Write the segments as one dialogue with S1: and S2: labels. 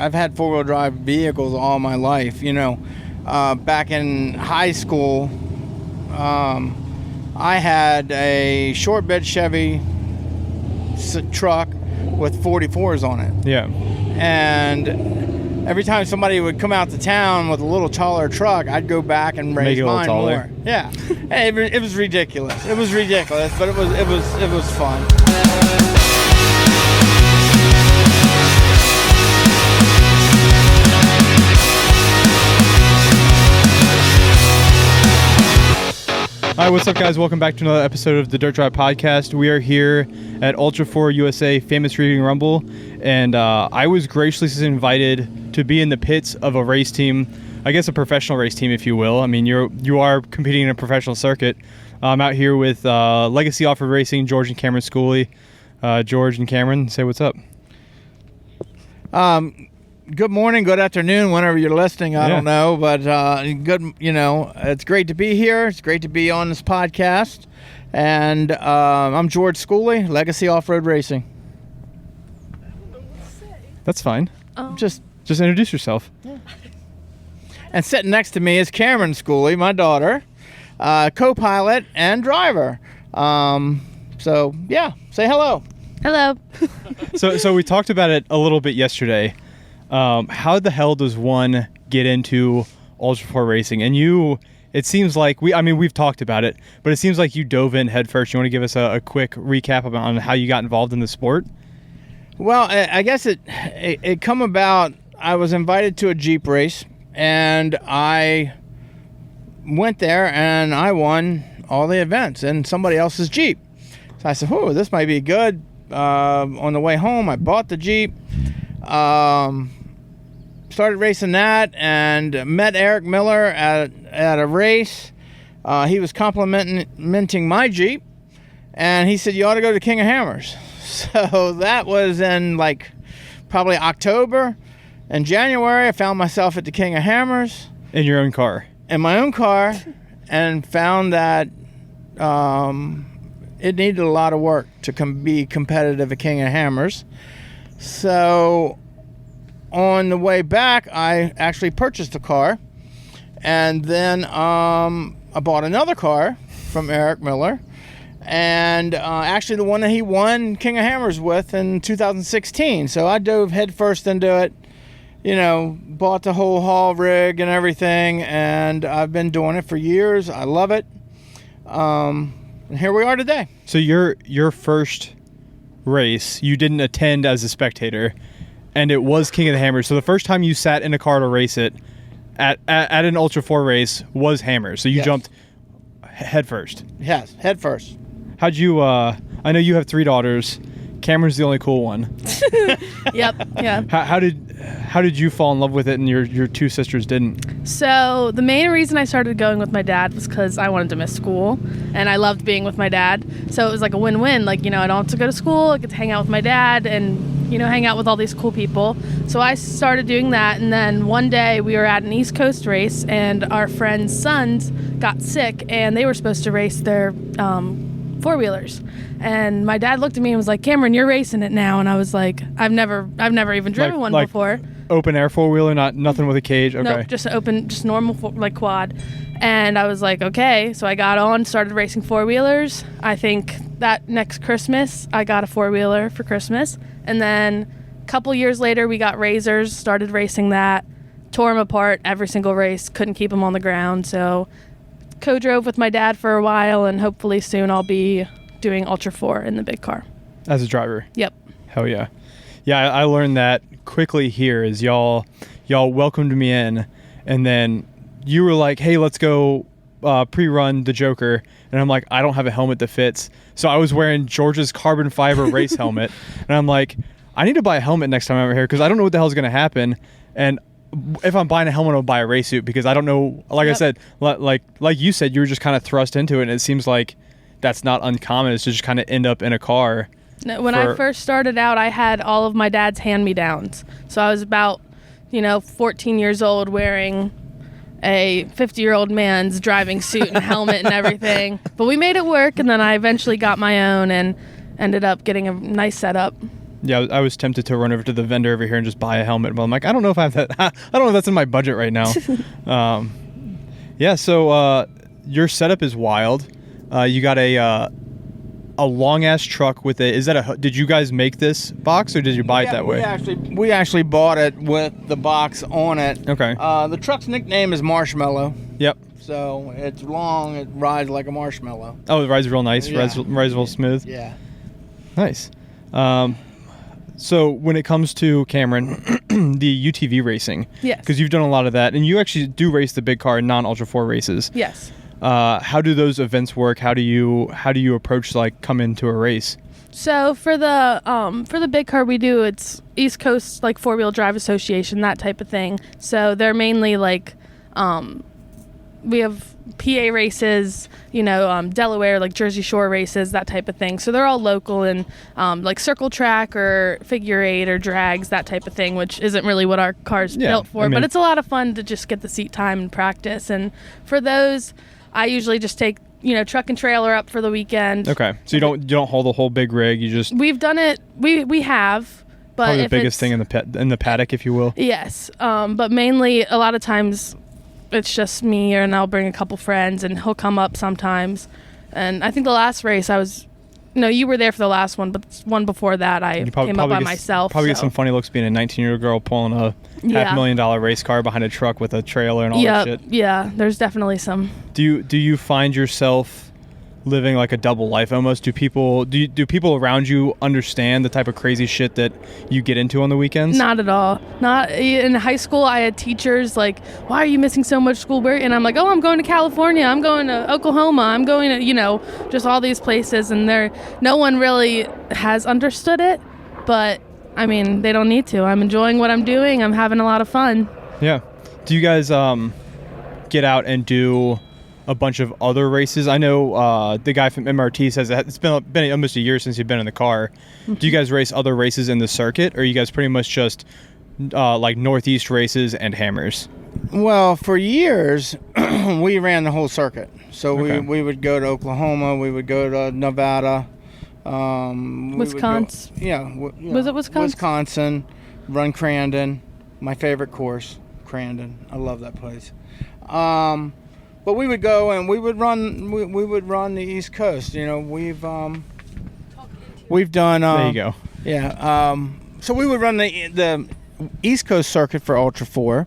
S1: I've had four-wheel drive vehicles all my life. Back in high school, I had a short bed Chevy truck with 44s on it.
S2: Yeah.
S1: And every time somebody would come out to town with a little taller truck, I'd go back and raise mine more. Yeah. It was ridiculous. It was ridiculous, but it was fun.
S2: All right, what's up, guys? Welcome back to another episode of the Dirt Drive Podcast. We are here at Ultra4USA Famous Reading Rumble, and I was graciously invited to be in the pits of a race team, I guess a professional race team, if you will. I mean, you are competing in a professional circuit. I'm out here with Legacy Offroad Racing, George and Camryn Schooley. George and Camryn, say what's up.
S1: Good morning, good afternoon, whenever you're listening. I don't know, but good. It's great to be here. It's great to be on this podcast. And I'm George Schooley, Legacy Offroad Racing.
S2: That's fine.
S1: Just
S2: introduce yourself.
S1: Yeah. And sitting next to me is Camryn Schooley, my daughter, co-pilot and driver. So yeah, say hello.
S3: Hello.
S2: So we talked about it a little bit yesterday. How the hell does one get into Ultra4 racing? And it seems like we've talked about it, but it seems like you dove in head first. You want to give us a quick recap on how you got involved in the sport?
S1: Well, I guess it come about. I was invited to a Jeep race, and I went there, and I won all the events in somebody else's Jeep. So I said, "Oh, this might be good." On the way home, I bought the Jeep. Started racing that and met Eric Miller at a race. He was complimenting my Jeep, and he said, "You ought to go to King of Hammers." So that was in probably October. In January, I found myself at the King of Hammers.
S2: In your own car? In
S1: my own car, and found that it needed a lot of work to be competitive at King of Hammers. So on the way back, I actually purchased a car, and then I bought another car from Eric Miller, and actually the one that he won King of Hammers with in 2016. So I dove headfirst into it, bought the whole haul rig and everything, and I've been doing it for years. I love it, and here we are today.
S2: So your first race, you didn't attend as a spectator, and it was King of the Hammers. So the first time you sat in a car to race it at an Ultra4 race was Hammers. So you jumped head first.
S1: Yes, head first.
S2: How'd you? I know you have 3 daughters. Cameron's the only cool one.
S3: Yep. Yeah.
S2: How did you fall in love with it and your 2 sisters didn't?
S3: So the main reason I started going with my dad was because I wanted to miss school, and I loved being with my dad. So it was like a win-win. I don't have to go to school. I get to hang out with my dad and hang out with all these cool people. So I started doing that, and then one day we were at an East Coast race, and our friends' sons got sick, and they were supposed to race their four-wheelers. And my dad looked at me and was like, "Camryn, you're racing it now." And I was like, I've never even driven one before.
S2: Open air 4-wheeler, nothing with a cage. Okay.
S3: Nope, just normal quad. And I was like, okay. So I got on, started racing 4-wheelers. I think that next Christmas I got a 4-wheeler for Christmas. And then a couple years later we got Razors, started racing that, tore them apart every single race, couldn't keep them on the ground. So co-drove with my dad for a while, and hopefully soon I'll be doing Ultra4 in the big car.
S2: As a driver?
S3: Yep.
S2: Hell yeah. Yeah, I learned that quickly here as y'all welcomed me in, and then you were like, "Hey, let's go pre-run the Joker," and I'm like, "I don't have a helmet that fits." So I was wearing George's carbon fiber race helmet, and I'm like, "I need to buy a helmet next time I'm over here because I don't know what the hell is going to happen." And if I'm buying a helmet, I'll buy a race suit because I don't know. Like I said, like you said, you were just kind of thrust into it, and it seems like that's not uncommon. It's to just kind of end up in a car.
S3: No, when I first started out, I had all of my dad's hand-me-downs. So I was about, 14 years old wearing a 50-year-old man's driving suit and helmet and everything. But we made it work, and then I eventually got my own and ended up getting a nice setup.
S2: Yeah, I was tempted to run over to the vendor over here and just buy a helmet, but I'm like, I don't know if I have that. I don't know if that's in my budget right now. Yeah, so your setup is wild. You got a long ass truck with a. Is that a? Did you guys make this box or did you buy it that way?
S1: We actually bought it with the box on it.
S2: Okay.
S1: The truck's nickname is Marshmallow.
S2: Yep.
S1: So it's long. It rides like a marshmallow.
S2: Oh, it rides real nice.
S1: Yeah.
S2: Rides real smooth.
S1: Yeah.
S2: Nice. So when it comes to Camryn, the UTV racing,
S3: Yes.
S2: because you've done a lot of that, and you actually do race the big car non-Ultra 4 races.
S3: Yes.
S2: How do those events work? How do you approach like come into a race?
S3: So for the big car we do, it's East Coast like 4-wheel drive association, that type of thing. So they're mainly like we have PA races, Delaware, like Jersey Shore races, that type of thing. So they're all local and like circle track or figure eight or drags, that type of thing, which isn't really what our car's built for. But it's a lot of fun to just get the seat time and practice. And for those, I usually just take truck and trailer up for the weekend.
S2: Okay, so you don't hold a whole big rig. You just
S3: we've done it. We have. But
S2: probably the biggest thing in the paddock, if you will.
S3: Yes, but mainly a lot of times it's just me, and I'll bring a couple friends, and he'll come up sometimes. And I think the last race you were there for the last one, but one before that I came up by myself.
S2: Probably get some funny looks being a 19-year-old girl pulling a $500,000 race car behind a truck with a trailer and all that shit.
S3: Yeah, there's definitely some.
S2: Do you find yourself living like a double life almost? Do people around you understand the type of crazy shit that you get into on the weekends?
S3: Not at all. Not in high school. I had teachers like, "Why are you missing so much school?" And I'm like, "Oh, I'm going to California. I'm going to Oklahoma. I'm going to just all these places." And no one really has understood it, but I mean, they don't need to. I'm enjoying what I'm doing. I'm having a lot of fun.
S2: Yeah. Do you guys get out and do a bunch of other races? I know the guy from MRT says that it's been almost a year since you've been in the car. Do you guys race other races in the circuit, or are you guys pretty much just like Northeast races and hammers?
S1: Well, for years, we ran the whole circuit. So we would go to Oklahoma, we would go to Nevada.
S3: Wisconsin. Was it Wisconsin?
S1: Wisconsin, run Crandon, my favorite course, Crandon. I love that place. But we would go and we would run the East Coast. We've done.
S2: There you go.
S1: Yeah. So we would run the East Coast circuit for Ultra 4,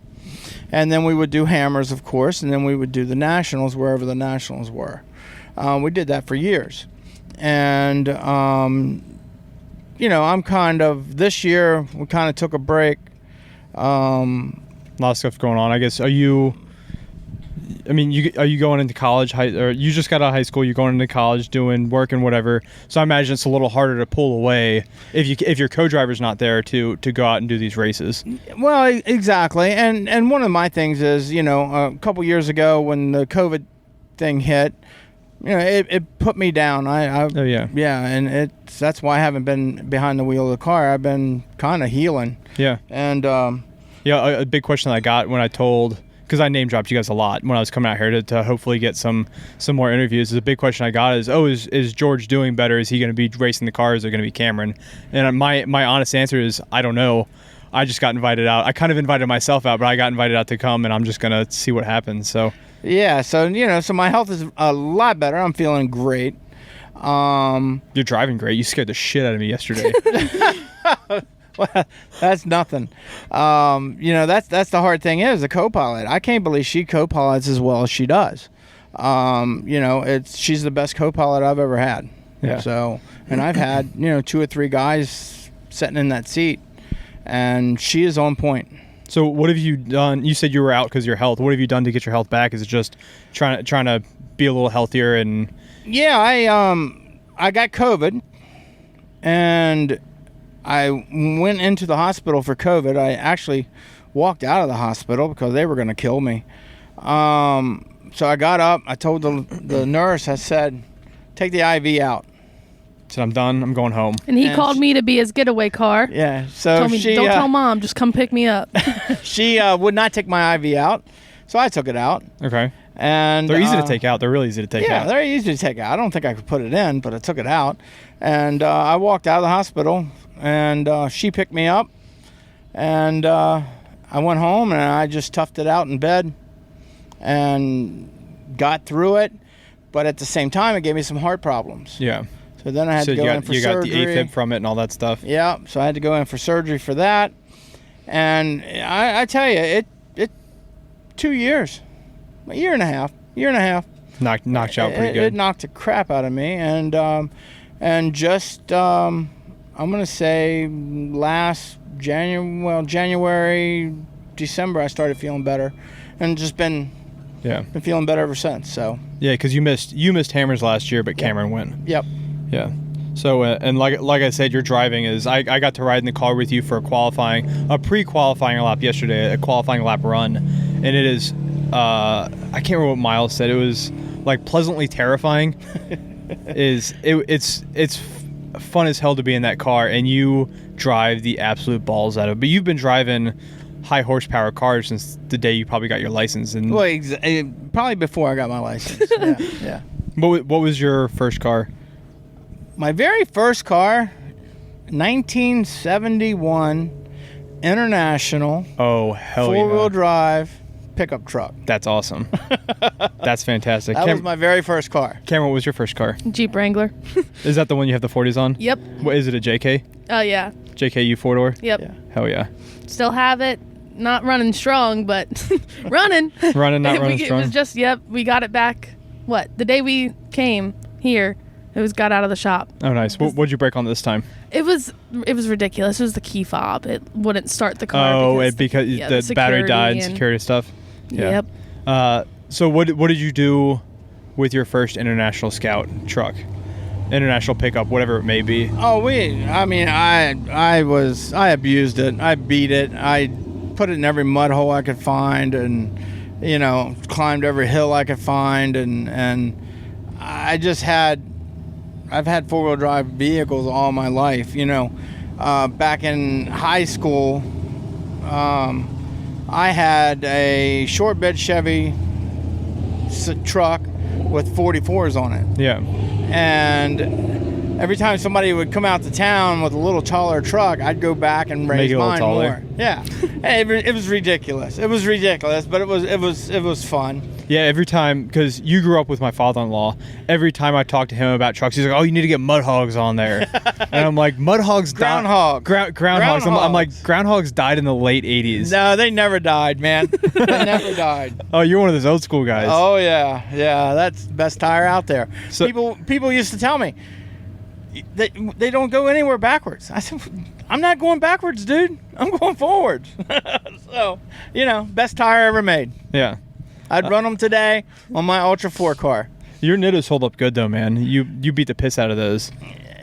S1: and then we would do hammers, of course, and then we would do the nationals wherever the nationals were. We did that for years, and I'm kind of this year we kind of took a break.
S2: A lot of stuff going on. I guess. Are you going into college, or you just got out of high school, you're going into college, doing work and whatever, so I imagine it's a little harder to pull away if your co-driver's not there to go out and do these races.
S1: Well, exactly, and one of my things is, a couple years ago when the COVID thing hit, it put me down. And that's why I haven't been behind the wheel of the car. I've been kind of healing.
S2: Yeah. And a big question I got when I told, because I name dropped you guys a lot when I was coming out here to hopefully get some more interviews. A big question I got is, is George doing better? Is he going to be racing the cars? Or going to be Camryn? And my honest answer is, I don't know. I just got invited out. I kind of invited myself out, but I got invited out to come, and I'm just going to see what happens. So
S1: yeah, so my health is a lot better. I'm feeling great.
S2: You're driving great. You scared the shit out of me yesterday.
S1: Well, that's nothing. That's the hard thing is the co-pilot. I can't believe she co-pilots as well as she does. She's the best co-pilot I've ever had.
S2: Yeah.
S1: So, and I've had 2 or 3 guys sitting in that seat, and she is on point.
S2: So what have you done? You said you were out because of your health. What have you done to get your health back? Is it just trying to be a little healthier? And
S1: yeah, I got COVID, and I went into the hospital for COVID. I actually walked out of the hospital because they were going to kill me. So I got up. I told the nurse, I said, take the IV out.
S2: I said, I'm done. I'm going home.
S3: And he called me to be his getaway car.
S1: Yeah. So
S3: told me, don't tell Mom. Just come pick me up.
S1: She would not take my IV out. So I took it out.
S2: Okay.
S1: And
S2: they're easy to take out. They're really easy to take out.
S1: Yeah, they're easy to take out. I don't think I could put it in, but I took it out. And I walked out of the hospital. and she picked me up, and I went home and I just toughed it out in bed and got through it. But at the same time, it gave me some heart problems.
S2: Yeah.
S1: So then I had to go in for surgery.
S2: You got the AFib from it and all that stuff.
S1: Yeah, so I had to go in for surgery for that. And I tell you, it 2 years, a year and a half.
S2: Knocked you out pretty good.
S1: It knocked the crap out of me. And just, I'm going to say last January, December, I started feeling better. And just been feeling better ever since. So
S2: yeah, because you missed Hammers last year, but Camryn went.
S1: Yep.
S2: Yeah. So and like I said, your driving is. I got to ride in the car with you for a pre-qualifying lap yesterday, a qualifying lap run, and it is. I can't remember what Miles said. It was like pleasantly terrifying. It's fun as hell to be in that car, and you drive the absolute balls out of it. But you've been driving high horsepower cars since the day you probably got your license. And
S1: probably before I got my license. Yeah.
S2: What was your first car?
S1: My very first car, 1971 International.
S2: Oh, hell yeah.
S1: 4-wheel drive pickup truck.
S2: That's awesome. That's fantastic.
S1: That was my very first car.
S2: Cameron, what was your first car?
S3: Jeep Wrangler.
S2: Is that the one you have the 40s on?
S3: Yep.
S2: What is it, a JK?
S3: Oh, yeah.
S2: JKU 4-door?
S3: Yep.
S1: Yeah.
S2: Hell yeah.
S3: Still have it. Not running strong, but running.
S2: Not running strong.
S3: It was just, we got it back, the day we came here, it got out of the shop.
S2: Oh, nice. What'd you break on this time?
S3: It was ridiculous. It was the key fob. It wouldn't start the car.
S2: Oh, because the battery died and security stuff? Yeah.
S3: Yep.
S2: So what did you do with your first International Scout truck? International pickup, whatever it may be.
S1: Oh, I abused it. I beat it. I put it in every mud hole I could find, and climbed every hill I could find, and I've had 4-wheel drive vehicles all my life. Back in high school, I had a short bed Chevy truck with 44s on it.
S2: Yeah.
S1: And every time somebody would come out to town with a little taller truck, I'd go back and raise mine more. Yeah. It was ridiculous. It was ridiculous, but it was fun.
S2: Yeah, every time, because you grew up with my father-in-law, every time I talk to him about trucks, he's like, oh, you need to get mud hogs on there. And I'm like, mud hogs died. Groundhogs. I'm like, groundhogs died in the late 80s.
S1: No, they never died, man. They never died.
S2: Oh, you're one of those old school guys.
S1: Oh, yeah. Yeah, that's the best tire out there. So, people used to tell me, they don't go anywhere backwards. I said, I'm not going backwards, dude. I'm going forwards. So, best tire ever made.
S2: Yeah.
S1: I'd run them today on my Ultra4 car.
S2: Your Nittos hold up good though, man. You beat the piss out of those.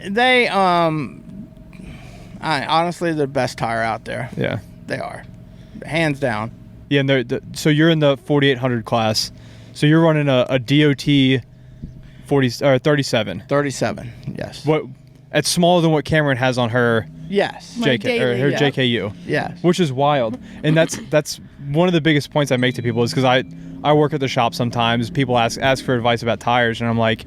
S1: They honestly, they're the best tire out there.
S2: Yeah,
S1: they are, hands down.
S2: Yeah, and so you're in the 4800 class. So you're running a DOT 37.
S1: 37, yes.
S2: What? It's smaller than what Camryn has on her.
S1: Yes.
S2: JKU.
S1: Yes.
S2: Which is wild, and that's one of the biggest points I make to people is because I work at the shop sometimes. People ask for advice about tires, and I'm like,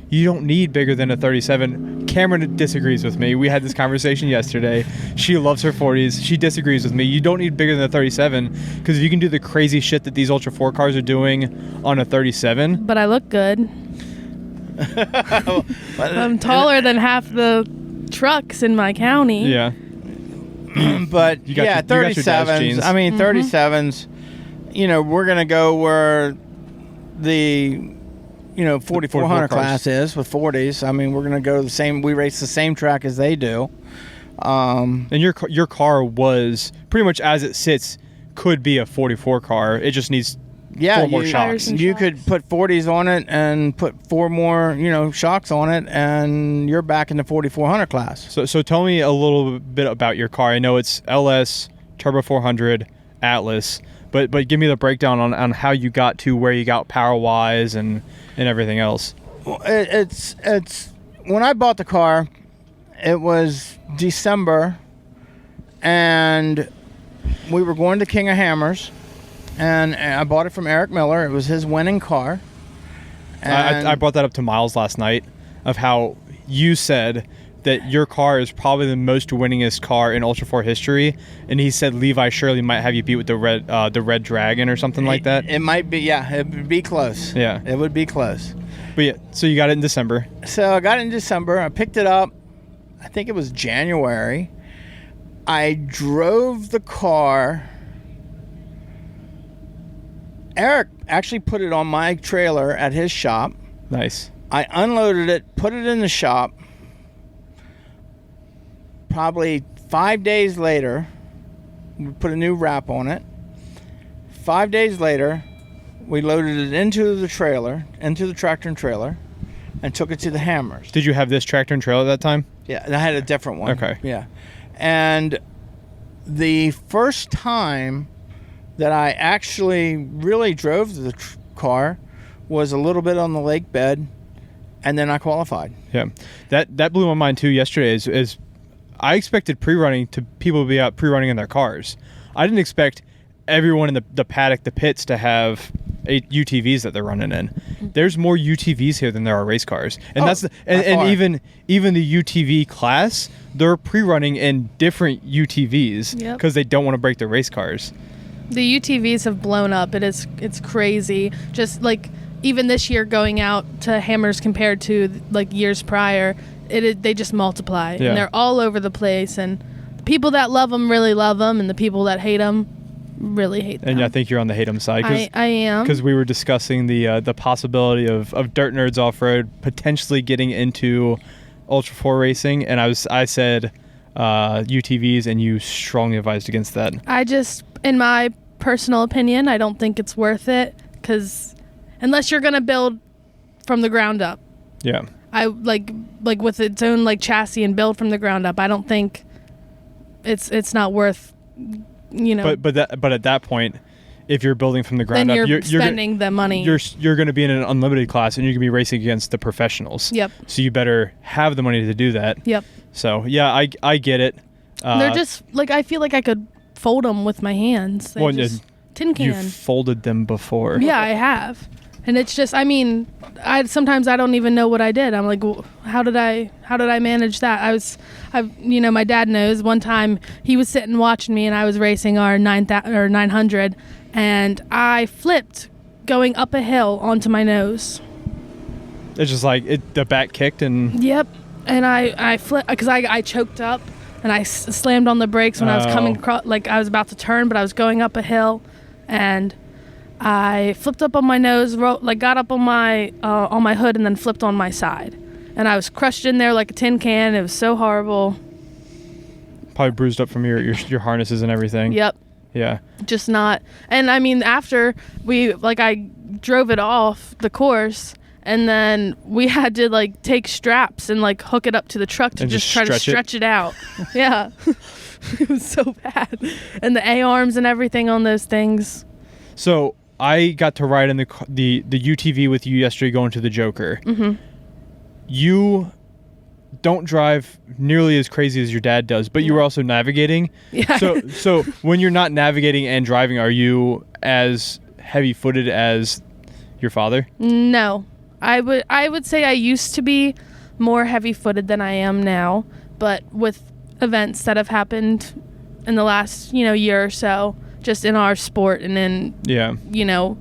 S2: you don't need bigger than a 37. Camryn disagrees with me. We had this conversation yesterday. She loves her 40s. She disagrees with me. You don't need bigger than a 37 because if you can do the crazy shit that these Ultra 4 cars are doing on a 37.
S3: But I look good. I'm taller than half the trucks in my county.
S2: Yeah.
S1: But yeah, 37s. I mean, 37s. We're gonna go where the 4400 class is with 40s. I mean, we're gonna go the same. We race the same track as they do.
S2: And your car was pretty much as it sits could be a 44 car. It just needs 4 more shocks.
S1: You could put 40s on it and put 4 more, shocks on it, and you're back in the 4400 class.
S2: So tell me a little bit about your car. I know it's LS, Turbo 400, Atlas, but give me the breakdown on how you got to where you got power-wise and everything else.
S1: Well, it's when I bought the car, it was December, and we were going to King of Hammers. And I bought it from Eric Miller. It was his winning car.
S2: And I brought that up to Miles last night of how you said that your car is probably the most winningest car in Ultra 4 history, and he said Levi Shirley might have you beat with the red Dragon or something like that.
S1: It might be, yeah. It would be close.
S2: Yeah,
S1: it would be close.
S2: But yeah, so you got it in December.
S1: So I got it in December. I picked it up. I think it was January. I drove the car. Eric actually put it on my trailer at his shop.
S2: Nice.
S1: I unloaded it, put it in the shop. Probably 5 days later, we put a new wrap on it. 5 days later, we loaded it into the trailer, into the tractor and trailer, and took it to the Hammers.
S2: Did you have this tractor and trailer at that time?
S1: Yeah, and I had a different one.
S2: Okay.
S1: Yeah. And the first time that I actually really drove the car was a little bit on the lake bed, and then I qualified.
S2: Yeah, that blew my mind too yesterday. Is I expected pre-running to people to be out pre-running in their cars. I didn't expect everyone in the paddock, the pits, to have UTVs that they're running in. There's more UTVs here than there are race cars, and even the UTV class, they're pre-running in different UTVs because they don't want to break their race cars.
S3: The UTVs have blown up. It's crazy. Just like even this year going out to Hammers compared to like years prior, they just multiply and they're all over the place. And the people that love them really love them, and the people that hate them really hate them.
S2: And I think you're on the hate them side.
S3: I am,
S2: because we were discussing the possibility of DirtNerds Offroad potentially getting into Ultra 4 racing, and I said UTVs, and you strongly advised against that. In my personal opinion, I don't think it's worth it, because unless you're gonna build from the ground up, I like with its own like chassis and build from the ground up, I don't think it's not worth, you know. But at that point, if you're building from the ground
S3: then
S2: up,
S3: you're spending the money.
S2: You're going to be in an unlimited class, and you're going to be racing against the professionals.
S3: Yep.
S2: So you better have the money to do that.
S3: Yep.
S2: So yeah, I get it.
S3: They're just like, I feel like I could fold them with my hands. They just tin can.
S2: You've folded them before.
S3: Yeah, I have. And it's just, I mean, sometimes I don't even know what I did. I'm like, how did I manage that? My dad knows. One time he was sitting watching me, and I was racing our 900, and I flipped going up a hill onto my nose.
S2: It's just like the back kicked and.
S3: Yep, and I flipped because I choked up, and I slammed on the brakes when I was coming across. Like I was about to turn, but I was going up a hill, and I flipped up on my nose, got up on my hood, and then flipped on my side. And I was crushed in there like a tin can. It was so horrible.
S2: Probably bruised up from your harnesses and everything.
S3: Yep.
S2: Yeah.
S3: Just not. And I mean, after I drove it off the course, and then we had to take straps and hook it up to the truck to just try to stretch it out. Yeah. It was so bad. And the A-arms and everything on those things.
S2: So I got to ride in the UTV with you yesterday going to the Joker.
S3: Mm-hmm.
S2: You don't drive nearly as crazy as your dad does, but you were also navigating.
S3: Yeah.
S2: So when you're not navigating and driving, are you as heavy-footed as your father?
S3: No. I would say I used to be more heavy-footed than I am now, but with events that have happened in the last, year or so, just in our sport and in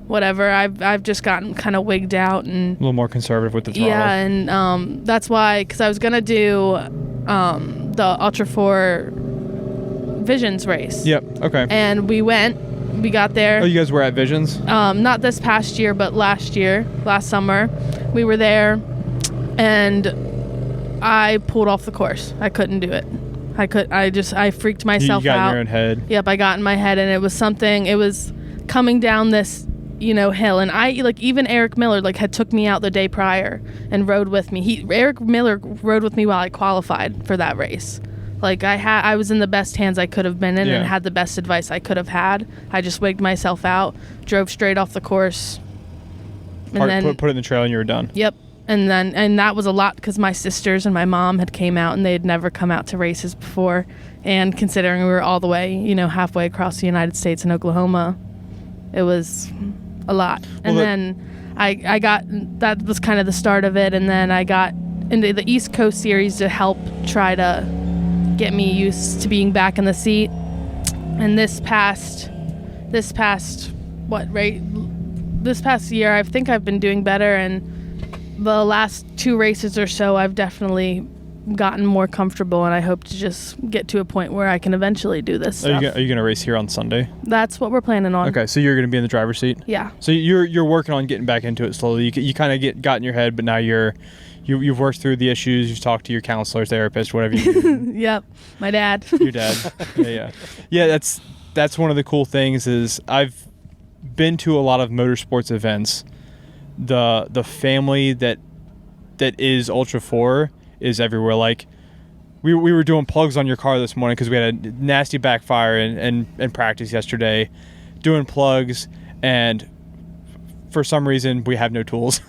S3: whatever, I've just gotten kind of wigged out and
S2: a little more conservative with the throttle.
S3: Yeah, and that's why, because I was gonna do the Ultra 4 Visions race.
S2: Yep. Okay.
S3: And we got there.
S2: Oh, you guys were at Visions?
S3: Not this past year, but last summer, we were there, and I pulled off the course. I couldn't do it. I freaked myself out.
S2: You got in your own head.
S3: Yep, I got in my head, and it was coming down this, hill, and even Eric Miller, had took me out the day prior and rode with me. Eric Miller rode with me while I qualified for that race. I was in the best hands I could have been in and had the best advice I could have had. I just wigged myself out, drove straight off the course.
S2: And then put it in the trailer and you were done.
S3: Yep. And that was a lot because my sisters and my mom had came out, and they had never come out to races before. And considering we were all the way, halfway across the United States and Oklahoma, it was a lot. And then I got, that was kind of the start of it. And then I got into the East Coast Series to help try to get me used to being back in the seat. And this past year, I think I've been doing better, and the last 2 races or so, I've definitely gotten more comfortable, and I hope to just get to a point where I can eventually do this stuff.
S2: Are you going to race here on Sunday?
S3: That's what we're planning on.
S2: Okay, so you're going to be in the driver's seat?
S3: Yeah.
S2: So you're working on getting back into it slowly. You kind of got in your head, but now you've worked through the issues. You've talked to your counselor, therapist, whatever you do.
S3: Yep, my dad.
S2: Your dad. Yeah. That's one of the cool things is I've been to a lot of motorsports events. The family that is Ultra 4 is everywhere. Like we were doing plugs on your car this morning because we had a nasty backfire in practice yesterday, doing plugs, and for some reason we have no tools.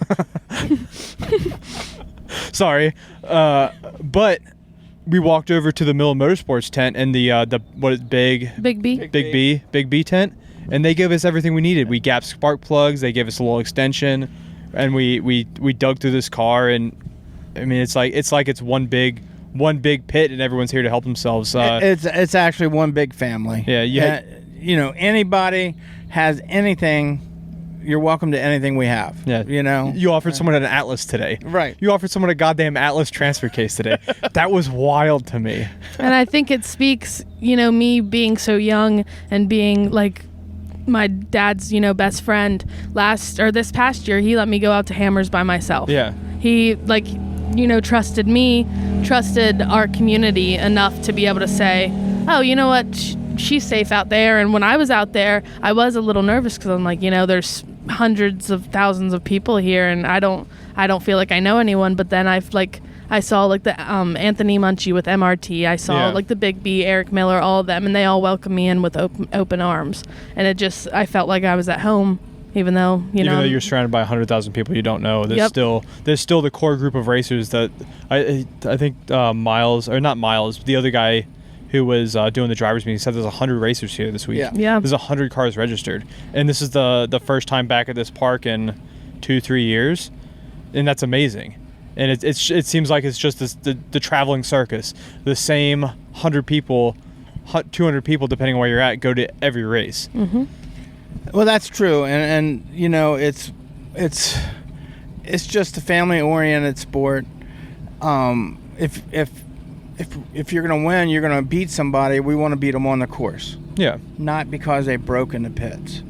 S2: Sorry, but we walked over to the Mill Motorsports tent and the what is Big B tent, and they gave us everything we needed. We gapped spark plugs. They gave us a little extension, and we dug through this car. And I mean, it's like it's one big pit, and everyone's here to help themselves.
S1: It's actually one big family.
S2: Yeah.
S1: You know, anybody has anything, you're welcome to anything we have.
S2: Yeah.
S1: You know,
S2: you offered someone an Atlas today.
S1: Right.
S2: You offered someone a goddamn Atlas transfer case today. That was wild to me.
S3: And I think it speaks, me being so young and being like my dad's, best friend. This past year, he let me go out to Hammers by myself.
S2: Yeah.
S3: He trusted me, trusted our community enough to be able to say, oh, you know what, she's safe out there. And when I was out there, I was a little nervous because I'm like, there's hundreds of thousands of people here, and I don't feel like I know anyone. But then I saw like the Anthony Munchie with MRT. I saw like the Big B, Eric Miller, all of them, and they all welcomed me in with open arms. And I felt like I was at home. Even though
S2: you're surrounded by 100,000 people you don't know, there's still the core group of racers that I think Miles, or not Miles, the other guy who was doing the drivers meeting said there's 100 racers here this week.
S3: Yeah.
S2: There's 100 cars registered, and this is the first time back at this park in 2-3 years, and that's amazing. And it seems like it's just the traveling circus. The same 100 people, 200 people, depending on where you're at, go to every race.
S3: Mm-hmm.
S1: Well, that's true, and it's just a family-oriented sport. If you're gonna win, you're gonna beat somebody. We want to beat them on the course.
S2: Yeah.
S1: Not because they broke in the pits.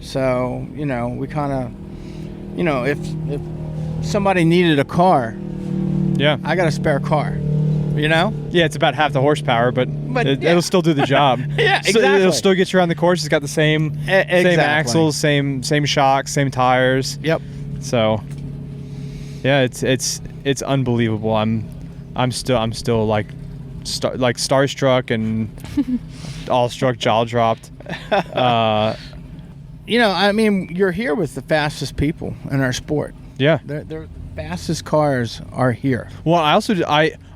S1: So we kind of, if somebody needed a car, I got a spare car. Yeah,
S2: it's about half the horsepower, but it'll still do the job.
S1: Yeah, exactly.
S2: So it'll still get you around the course. It's got the same axles, same shocks, same tires.
S1: Yep.
S2: So, yeah, it's unbelievable. I'm still like starstruck and awestruck, jaw dropped.
S1: I mean, you're here with the fastest people in our sport.
S2: Yeah.
S1: The fastest cars are here.
S2: Well,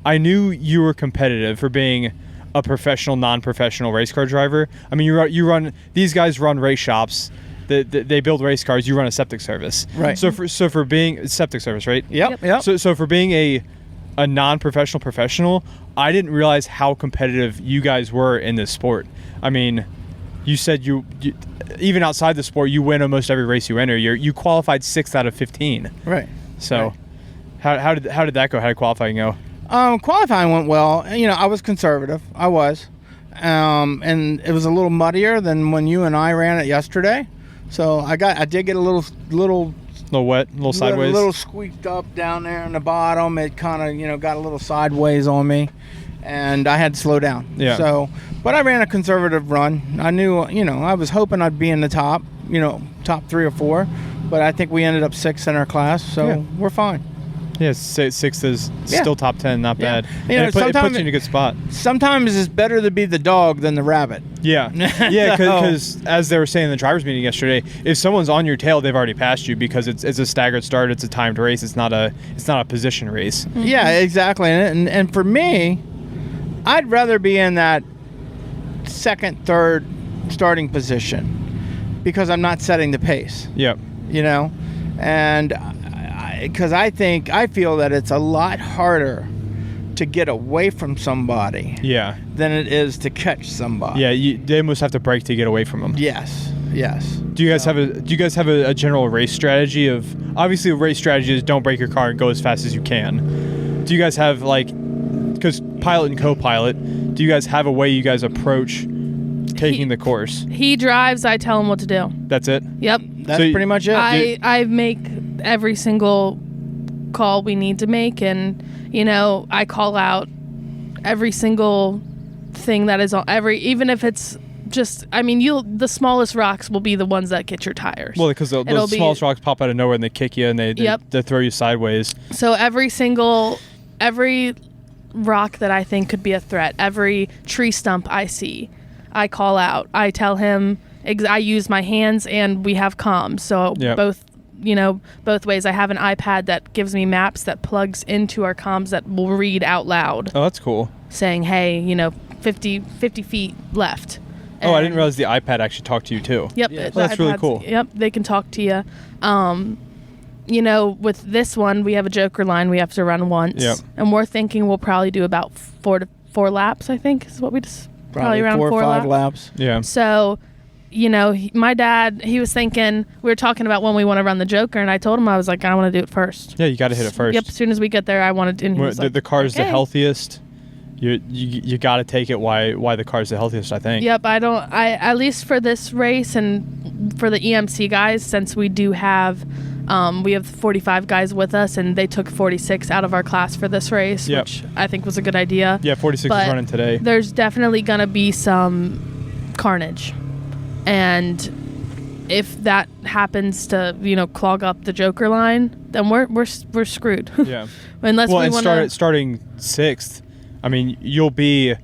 S2: I knew you were competitive for being a professional, non-professional race car driver. I mean, you run. These guys run race shops. They build race cars. You run a septic service.
S1: Right.
S2: So for being septic service, right?
S1: Yep.
S2: So for being a non-professional professional, I didn't realize how competitive you guys were in this sport. I mean, you said you even outside the sport, you win almost every race you enter. You qualified 6th out of 15.
S1: Right.
S2: So, right. How did that go? How did qualifying go?
S1: Qualifying went well. I was conservative. I was. And it was a little muddier than when you and I ran it yesterday. So I did get a little
S2: wet, a little sideways.
S1: A little squeaked up down there in the bottom. It kind of, got a little sideways on me, and I had to slow down.
S2: Yeah.
S1: So, but I ran a conservative run. I knew, I was hoping I'd be in the top, top 3 or 4, but I think we ended up 6th in our class, so we're fine.
S2: Yeah, 6th is still top 10, not bad.
S1: And
S2: it puts you in a good spot.
S1: Sometimes it's better to be the dog than the rabbit.
S2: Yeah, because as they were saying in the drivers meeting yesterday, if someone's on your tail, they've already passed you because it's a staggered start, it's a timed race, it's not a position race.
S3: Mm-hmm.
S1: Yeah, exactly. And for me, I'd rather be in that 2nd, 3rd starting position because I'm not setting the pace.
S2: Yep.
S1: And because I feel that it's a lot harder to get away from somebody than it is to catch somebody.
S2: Yeah, they must have to brake to get away from them.
S1: Yes.
S2: Do you guys have a general race strategy of, obviously the race strategy is don't break your car and go as fast as you can. Do you guys have because pilot and co-pilot, do you guys have a way you guys approach taking the course?
S3: He drives, I tell him what to do.
S2: That's it?
S3: Yep.
S1: That's pretty much it.
S3: I make every single call we need to make, and I call out every single thing that is on even if it's just, the smallest rocks will be the ones that get your tires.
S2: Well, because the smallest rocks pop out of nowhere and they kick you and they throw you sideways.
S3: So every rock that I think could be a threat, every tree stump I see, I call out. I tell him, I use my hands, and we have comms. So both ways. I have an iPad that gives me maps that plugs into our comms that will read out loud.
S2: Oh, that's cool. Saying,
S3: hey, 50 feet left.
S2: Oh, I didn't realize the iPad actually talked to you too.
S3: Yep.
S2: Yeah. That's really cool.
S3: Yep, they can talk to you. With this one, we have a joker line we have to run once.
S2: Yep.
S3: And we're thinking we'll probably do about 4 laps, I think, is what we just... Probably around
S1: 4 or 5 laps.
S2: Yeah.
S3: So, my dad, he was thinking, we were talking about when we want to run the joker, and I told him, I was like, I want to do it first.
S2: Yeah, you got to hit it first.
S3: Yep, as soon as we get there, I wanted to... And he was
S2: the car's the healthiest. You got to take it why the car's the healthiest, I think.
S3: Yep, at least for this race and for the EMC guys, since we do have... we have 45 guys with us, and they took 46 out of our class for this race, which I think was a good idea.
S2: Yeah, 46 is running today.
S3: There's definitely going to be some carnage. And if that happens to, clog up the joker line, then we're screwed.
S2: Yeah.
S3: Unless we want to...
S2: starting 6th, you'll be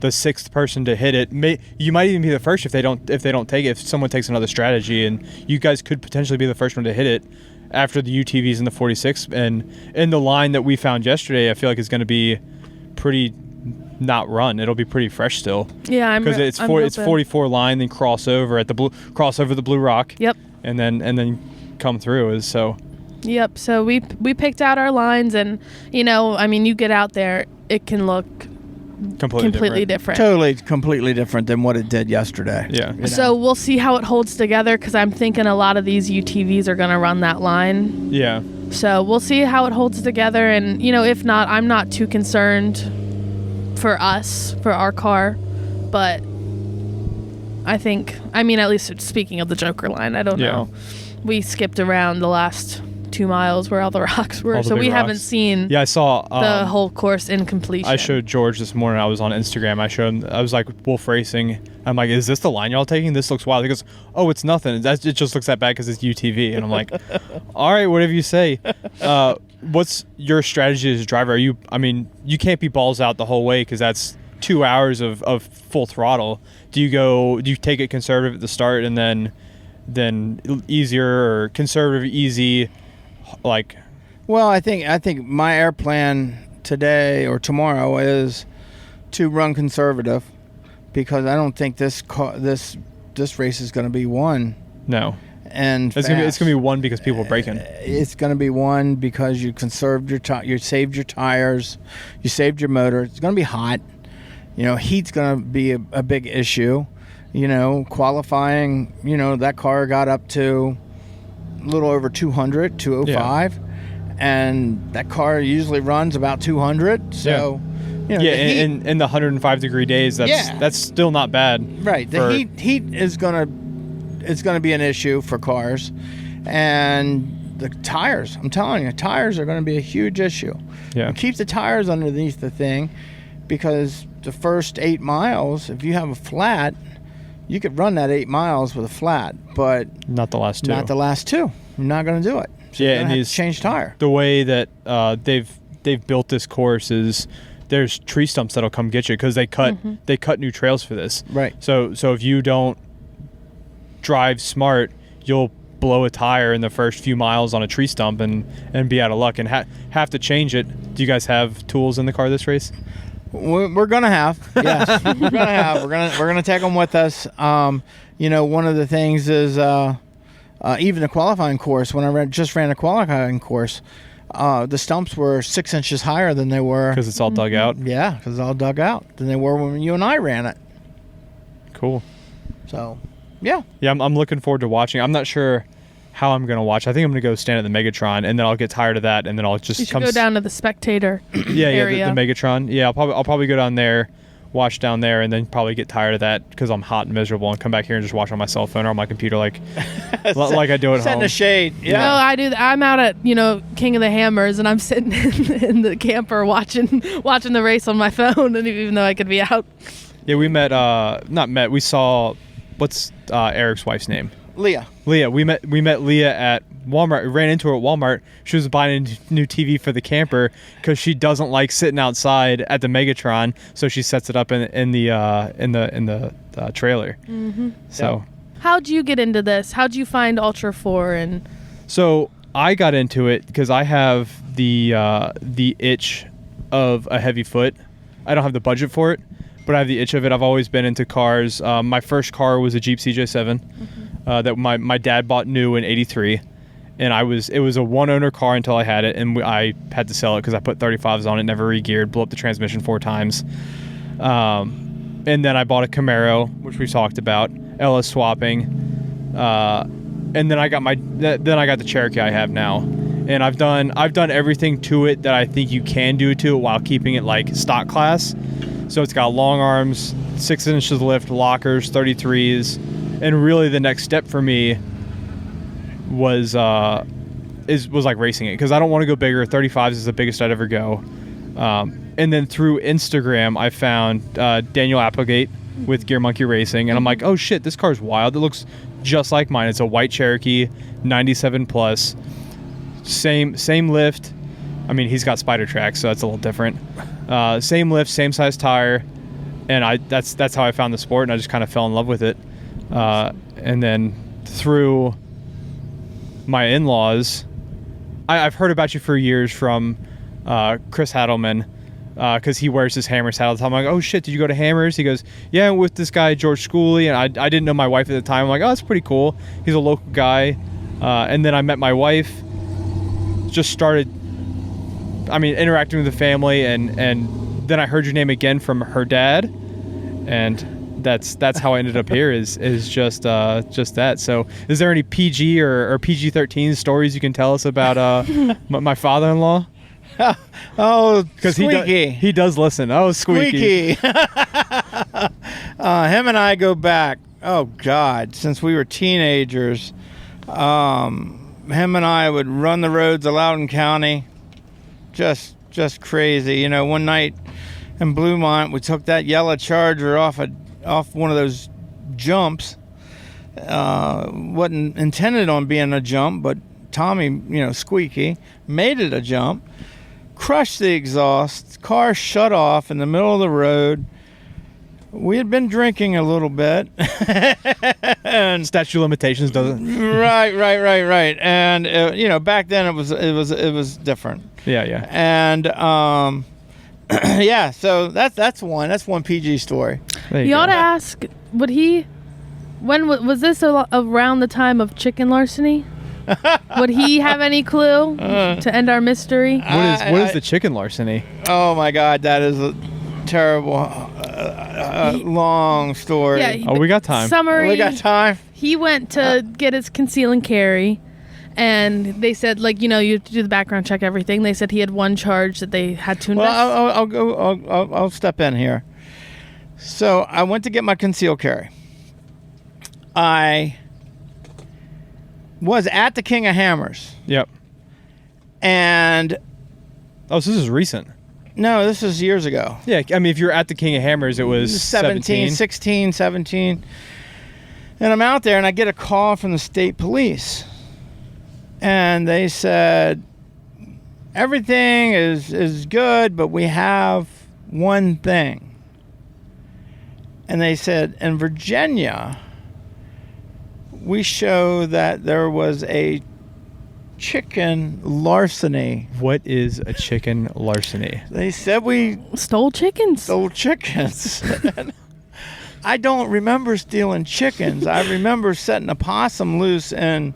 S2: the 6th person to hit it. You might even be the first if they don't take it. If someone takes another strategy, and you guys could potentially be the first one to hit it after the UTVs in the 46. And in the line that we found yesterday, I feel like it's going to be pretty not run. It'll be pretty fresh still.
S3: Yeah,
S2: because it's 44 line, then cross over the blue rock.
S3: Yep.
S2: And then come through so.
S3: Yep. So we picked out our lines, and you get out there, it can look completely different.
S1: Totally completely different than what it did yesterday.
S2: Yeah.
S3: So we'll see how it holds together, because I'm thinking a lot of these UTVs are going to run that line.
S2: Yeah.
S3: So we'll see how it holds together, and if not, I'm not too concerned for our car, but I think, at least speaking of the joker line, I don't know. We skipped around the last 2 miles where all the rocks were, so we haven't seen
S2: I saw
S3: the whole course in completion.
S2: I showed George this morning. I was on Instagram. I was like, Wolf Racing. I'm like, is this the line y'all taking? This looks wild. He goes, oh, it's nothing. It just looks that bad because it's UTV. And I'm like, all right, whatever you say. What's your strategy as a driver? You can't be balls out the whole way, because that's 2 hours of full throttle. Do you take it conservative at the start, and then easier, or conservative, easy?
S1: Well, I think my air plan today or tomorrow is to run conservative, because I don't think this race is going to be won.
S2: No.
S1: And
S2: it's going to be won because people are braking.
S1: It's going to be won because you conserved you saved your tires, you saved your motor. It's going to be hot. Heat's going to be a big issue. Qualifying, that car got up to a little over 200, 205, and that car usually runs about 200. So,
S2: in the 105 degree days, that's still not bad.
S1: Right. The heat is gonna be an issue for cars, and the tires. I'm telling you, tires are going to be a huge issue.
S2: Yeah.
S1: Keep the tires underneath the thing, because the first 8 miles, if you have a flat, you could run that 8 miles with a flat, but
S2: not the last 2.
S1: Not the last 2. You're not going to do it. So you're going to have to change tire.
S2: The way that they've built this course is there's tree stumps that'll come get you, because they cut new trails for this.
S1: Right.
S2: So if you don't drive smart, you'll blow a tire in the first few miles on a tree stump and be out of luck and have to change it. Do you guys have tools in the car this race?
S1: We're gonna have, yes. We're gonna take them with us. One of the things is even the qualifying course, when I just ran a qualifying course, the stumps were 6 inches higher than they were.
S2: Because it's all dug out?
S1: Yeah, because it's all dug out than they were when you and I ran it.
S2: Cool.
S1: So, yeah.
S2: Yeah, I'm looking forward to watching. I'm not sure how I'm going to watch. I think I'm going to go stand at the Megatron, and then I'll get tired of that, and then I'll just
S3: You should go down to the spectator area.
S2: The Megatron. Yeah, I'll probably go down there, watch down there, and then probably get tired of that because I'm hot and miserable, and come back here and just watch on my cell phone or on my computer like I do at
S1: Set
S2: home.
S1: in the shade. Yeah.
S3: No, I do. I'm out at King of the Hammers, and I'm sitting in the camper watching the race on my phone, and even though I could be out.
S2: Yeah, we we saw, what's Eric's wife's name?
S1: Leah.
S2: We met Leah at Walmart. We ran into her at Walmart. She was buying a new TV for the camper because she doesn't like sitting outside at the Megatron, so she sets it up in the trailer.
S3: Mm-hmm.
S2: So,
S3: how'd you get into this? How'd you find Ultra 4 and?
S2: So I got into it because I have the itch of a heavy foot. I don't have the budget for it, but I have the itch of it. I've always been into cars. My first car was a Jeep CJ7. That my dad bought new in '83, and it was a one-owner car until I had it, and I had to sell it because I put 35s on it, never re-geared, blew up the transmission 4 times. And then I bought a Camaro, which we talked about, LS swapping, and then I got the Cherokee I have now, and I've done everything to it that I think you can do to it while keeping it like stock class. So it's got long arms, 6 inches lift, lockers, 33s. And really, the next step for me was like racing it because I don't want to go bigger. 35s is the biggest I'd ever go. And then through Instagram, I found Daniel Applegate with Gear Monkey Racing, and I'm like, oh shit, this car's wild. It looks just like mine. It's a white Cherokee, 97 plus, same lift. I mean, he's got Spider Track, so that's a little different. Same lift, same size tire, and that's how I found the sport, and I just kind of fell in love with it. And then through my in-laws, I've heard about you for years from Chris Hadelman, because he wears his Hammers hat all the time. I'm like, oh shit, did you go to Hammers? He goes, yeah, with this guy George Schooley, and I didn't know my wife at the time. I'm like, oh, that's pretty cool. He's a local guy. And then I met my wife, just started, interacting with the family, and then I heard your name again from her dad, and that's how I ended up here is just that. So is there any PG or PG-13 stories you can tell us about my father-in-law?
S1: Oh, because
S2: he does listen. Oh, squeaky.
S1: Him and I go back, oh God, since we were teenagers. Him and I would run the roads of Loudoun County, just crazy. One night in Bluemont, we took that yellow Charger off one of those jumps. Wasn't intended on being a jump, but Tommy, squeaky, made it a jump, crushed the exhaust, car shut off in the middle of the road. We had been drinking a little bit. And
S2: statute of limitations doesn't.
S1: Right. And back then it was different.
S2: Yeah.
S1: And yeah, so that's one PG story.
S3: You ought to ask, when was this around the time of chicken larceny? Would he have any clue to end our mystery?
S2: What is the chicken larceny?
S1: Oh my God, that is a terrible, long story.
S3: Yeah,
S2: we got time.
S3: Summary.
S1: We got time.
S3: He went to get his conceal and carry, and they said, you have to do the background check, everything. They said he had one charge that they had to invest.
S1: Well, I'll step in here. So I went to get my conceal carry. I was at the King of Hammers.
S2: Yep.
S1: And
S2: so this is recent.
S1: No, this is years ago.
S2: Yeah, if you're at the King of Hammers, it was
S1: 16, 17. And I'm out there, and I get a call from the state police. And they said, everything is good, but we have one thing. And they said, in Virginia, we show that there was a chicken larceny.
S2: What is a chicken larceny?
S1: They said we
S3: stole chickens.
S1: Stole chickens. I don't remember stealing chickens. I remember setting a possum loose in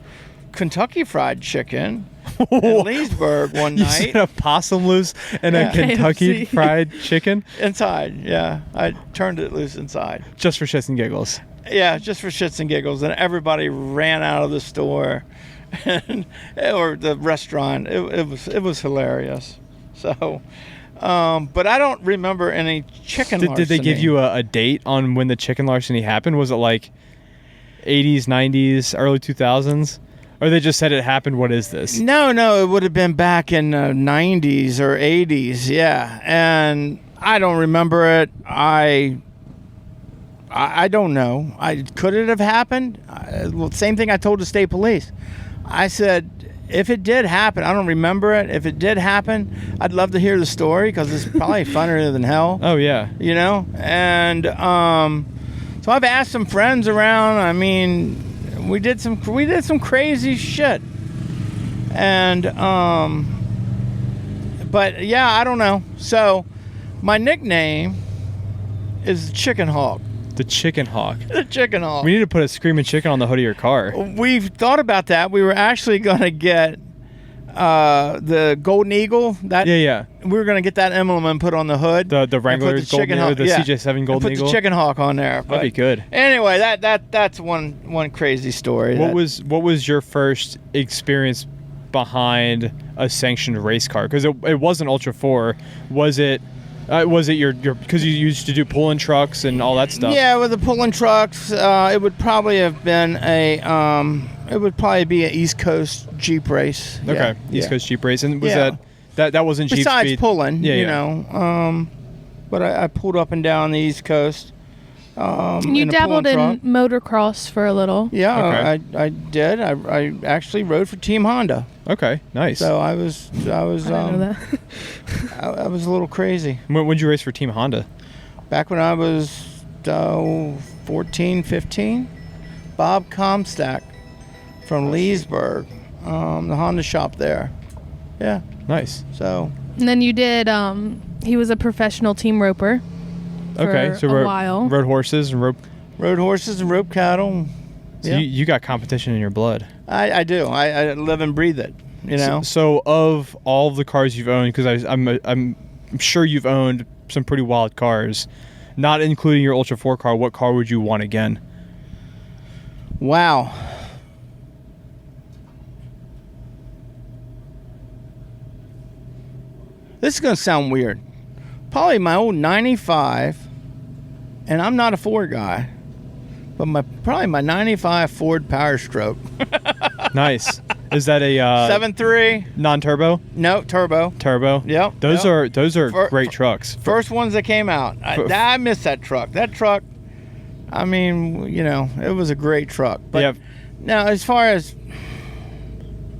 S1: Kentucky Fried Chicken in Leesburg one
S2: You
S1: night.
S2: set a possum loose and a Kentucky
S3: KFC.
S2: Fried Chicken?
S1: Inside, yeah. I turned it loose inside.
S2: Just for shits and giggles.
S1: Yeah, just for shits and giggles. And everybody ran out of the store or the restaurant. It was hilarious. So, but I don't remember any chicken larceny.
S2: Did they give you a date on when the chicken larceny happened? Was it like 80s, 90s, early 2000s? Or they just said it happened? What is this?
S1: No, it would have been back in the 90s or 80s, yeah. And I don't remember it. I don't know. Could it have happened? Well, same thing I told the state police. I said, if it did happen, I don't remember it. If it did happen, I'd love to hear the story because it's probably funnier than hell.
S2: Oh, yeah.
S1: You know? And so I've asked some friends around. I mean, we did some crazy shit. And but yeah, I don't know. So my nickname is Chicken Hawk.
S2: The Chicken Hawk.
S1: The Chicken Hawk.
S2: We need to put a screaming chicken on the hood of your car.
S1: We've thought about that. We were actually going to get the Golden Eagle.
S2: Yeah.
S1: We were going to get that emblem and put on the hood.
S2: The Wrangler Golden Eagle, the CJ7 Golden Eagle.
S1: Put the Chicken Hawk on there.
S2: That'd be good.
S1: Anyway, that's one crazy story.
S2: What was your first experience behind a sanctioned race car? Because it wasn't Ultra 4. Was it your because you used to do pulling trucks and all that stuff? Yeah,
S1: with the pulling trucks, it would probably have been it would probably be an East Coast Jeep race.
S2: Okay, East Coast Jeep race, and was that wasn't Jeep
S1: besides
S2: speed?
S1: Pulling,
S2: you
S1: know. But I pulled up and down the East Coast.
S3: You dabbled in motocross for a little.
S1: Yeah, okay. I did. I actually rode for Team Honda.
S2: Okay, nice.
S1: So I was
S3: I didn't know that.
S1: I was a little crazy.
S2: When did you race for Team Honda?
S1: Back when I was 14, 15. Bob Comstack from Leesburg, the Honda shop there. Yeah.
S2: Nice.
S1: So.
S3: And then you did. He was a professional team roper.
S2: Okay, so
S3: a while.
S2: Rode horses and rope
S1: cattle.
S2: So you got competition in your blood.
S1: I do. I live and breathe it. You know.
S2: So of all of the cars you've owned, because I'm sure you've owned some pretty wild cars, not including your Ultra 4 car. What car would you want again?
S1: Wow. This is gonna sound weird. Probably my old 95, and I'm not a Ford guy, but probably my 95 Ford Power Stroke.
S2: Nice. Is that a
S1: 7.3
S2: non-turbo?
S1: No, turbo.
S2: Turbo.
S1: Yep.
S2: Those are great trucks.
S1: First ones that came out. I missed that truck. That truck. I mean, you know, it was a great truck. But now, as far as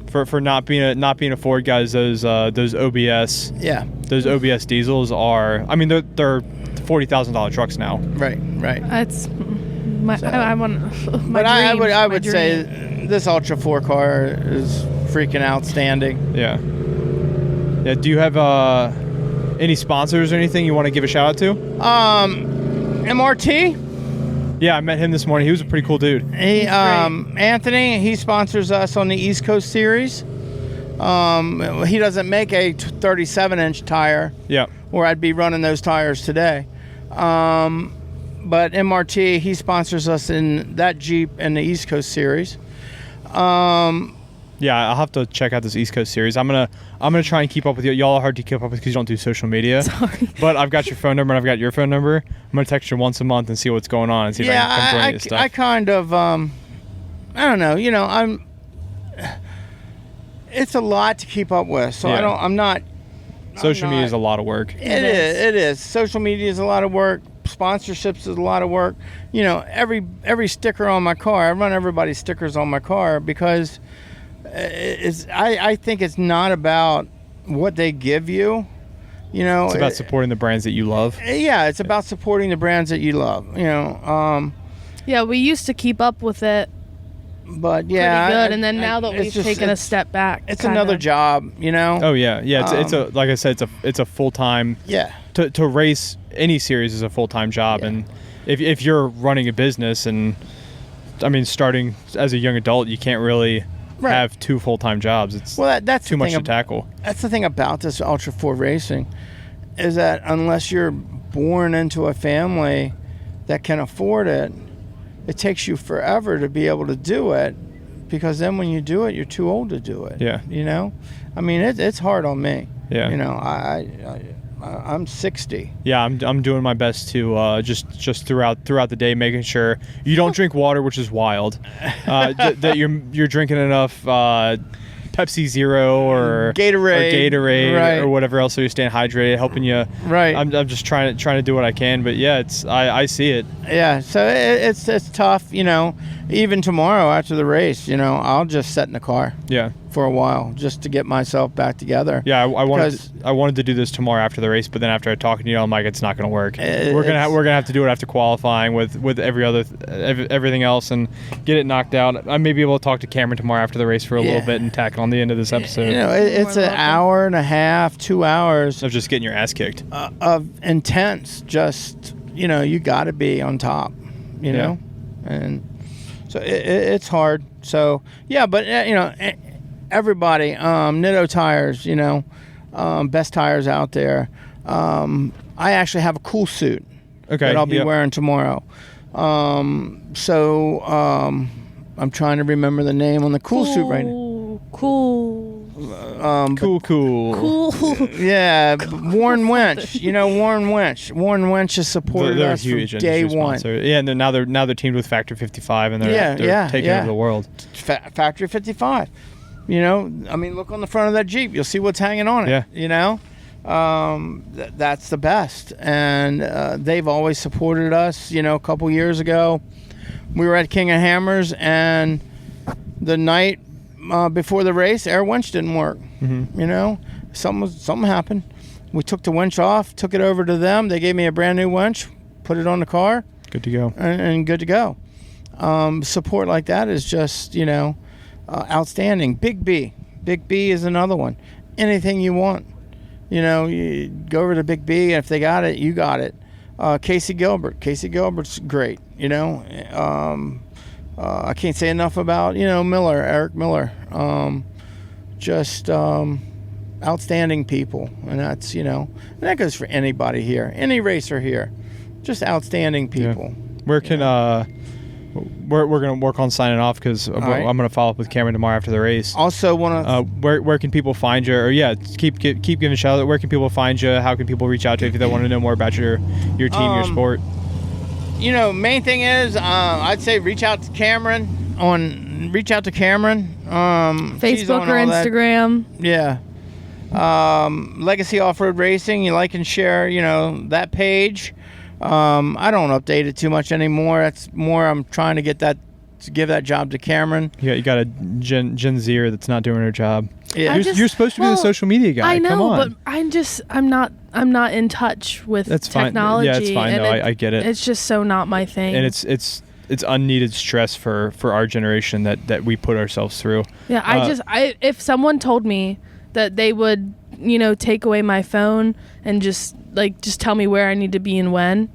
S2: for not being a Ford guy, those OBS.
S1: Yeah.
S2: Those OBS diesels are. I mean, they're $40,000 trucks now.
S1: Right.
S3: That's my. So, I want. My
S1: but
S3: dream,
S1: I would say this Ultra 4 car is freaking outstanding.
S2: Yeah. Yeah. Do you have any sponsors or anything you want to give a shout out to?
S1: MRT.
S2: Yeah, I met him this morning. He was a pretty cool dude.
S1: Anthony, he sponsors us on the East Coast Series. He doesn't make a 37-inch tire.
S2: Yeah.
S1: Or I'd be running those tires today. But MRT, he sponsors us in that Jeep and the East Coast Series.
S2: Yeah, I'll have to check out this East Coast Series. I'm gonna try and keep up with you. Y'all are hard to keep up with because you don't do social media.
S3: Sorry.
S2: But I've got your phone number and I've got your phone number. I'm gonna text you once a month and see what's going on and see if I can come join you stuff.
S1: I kind of I don't know. You know, it's a lot to keep up with. So I'm not.
S2: Social media is a lot of work.
S1: It is. Social media is a lot of work. Sponsorships is a lot of work. You know, every sticker on my car, I run everybody's stickers on my car because I think it's not about what they give you. You know,
S2: it's about supporting the brands that you love.
S1: Yeah, it's about supporting the brands that you love. You know.
S3: Yeah, we used to keep up with it.
S1: But yeah,
S3: pretty good. And then now that we've taken a step back,
S1: it's another job. You know.
S2: Oh yeah. It's a like I said, it's a full time.
S1: Yeah.
S2: To race any series is a full time job, and if you're running a business, and I mean, starting as a young adult, you can't really have 2 full-time jobs. It's
S1: that's
S2: too much to tackle.
S1: That's the thing about this Ultra4 racing, is that unless you're born into a family that can afford it, it takes you forever to be able to do it, because then when you do it, you're too old to do it.
S2: Yeah.
S1: You know? I mean, it's hard on me.
S2: Yeah.
S1: You know, I'm 60.
S2: Yeah, I'm doing my best to just throughout the day, making sure you don't drink water, which is wild. That you're drinking enough Pepsi Zero or Gatorade
S1: right.
S2: or whatever else, so you're staying hydrated, helping you.
S1: Right.
S2: I'm just trying to do what I can, but yeah, I see it.
S1: Yeah, so it's tough, you know. Even tomorrow after the race, you know, I'll just sit in the car.
S2: Yeah.
S1: For a while, just to get myself back together.
S2: Yeah, I wanted to do this tomorrow after the race, but then after talking to you, I'm like, it's not going to work. We're gonna have to do it after qualifying with everything else and get it knocked out. I may be able to talk to Camryn tomorrow after the race for a little bit and tackle on the end of this episode.
S1: You know, it's an hour and a half, 2 hours
S2: of just getting your ass kicked.
S1: Of intense, just, you know, you got to be on top, you know, and so it's hard. So yeah, but you know. Everybody, Nitto tires, you know, best tires out there. I actually have a cool suit that I'll be wearing tomorrow. So I'm trying to remember the name on the cool suit right now.
S3: Cool.
S1: Yeah, Warren Winch. You know Warren Winch. Warren Winch has supported us from day one.
S2: Yeah, and now they're teamed with Factory 55, and they're taking over the world.
S1: Factory 55. You know, I mean, look on the front of that Jeep. You'll see what's hanging on it.
S2: Yeah.
S1: You know, that's the best. And they've always supported us. You know, a couple years ago, we were at King of Hammers, and the night before the race, air winch didn't work. Mm-hmm. You know, something happened. We took the winch off, took it over to them. They gave me a brand new winch, put it on the car.
S2: Good to go.
S1: And good to go. Support like that is just, you know, outstanding. Big B is another one. Anything you want, you know, you go over to Big B, and if they got it, you got it. Casey Gilbert's great. You know, I can't say enough about, you know, Eric Miller. Just outstanding people, and that's, you know, and that goes for anybody here, any racer here. Just outstanding people.
S2: Yeah. Where can We're going to work on signing off, because I'm going to follow up with Camryn tomorrow after the race.
S1: Also, want to
S2: where can people find you? Or keep giving a shout out. Where can people find you? How can people reach out to you if they want to know more about your team, your sport?
S1: You know, main thing is I'd say reach out to Camryn.
S3: Facebook or Instagram.
S1: Yeah. Legacy Offroad Racing. You like and share, you know, that page. I don't update it too much anymore. That's more, I'm trying to give that job to Camryn.
S2: You got a Gen Zer that's not doing her job.
S1: Yeah.
S2: You're supposed to be the social media guy.
S3: I know,
S2: come on.
S3: but I'm not in touch with technology.
S2: Yeah, it's fine though. I get it.
S3: It's just so not my thing.
S2: And it's unneeded stress for our generation that we put ourselves through.
S3: Yeah, if someone told me that they would, you know, take away my phone and just tell me where I need to be and when,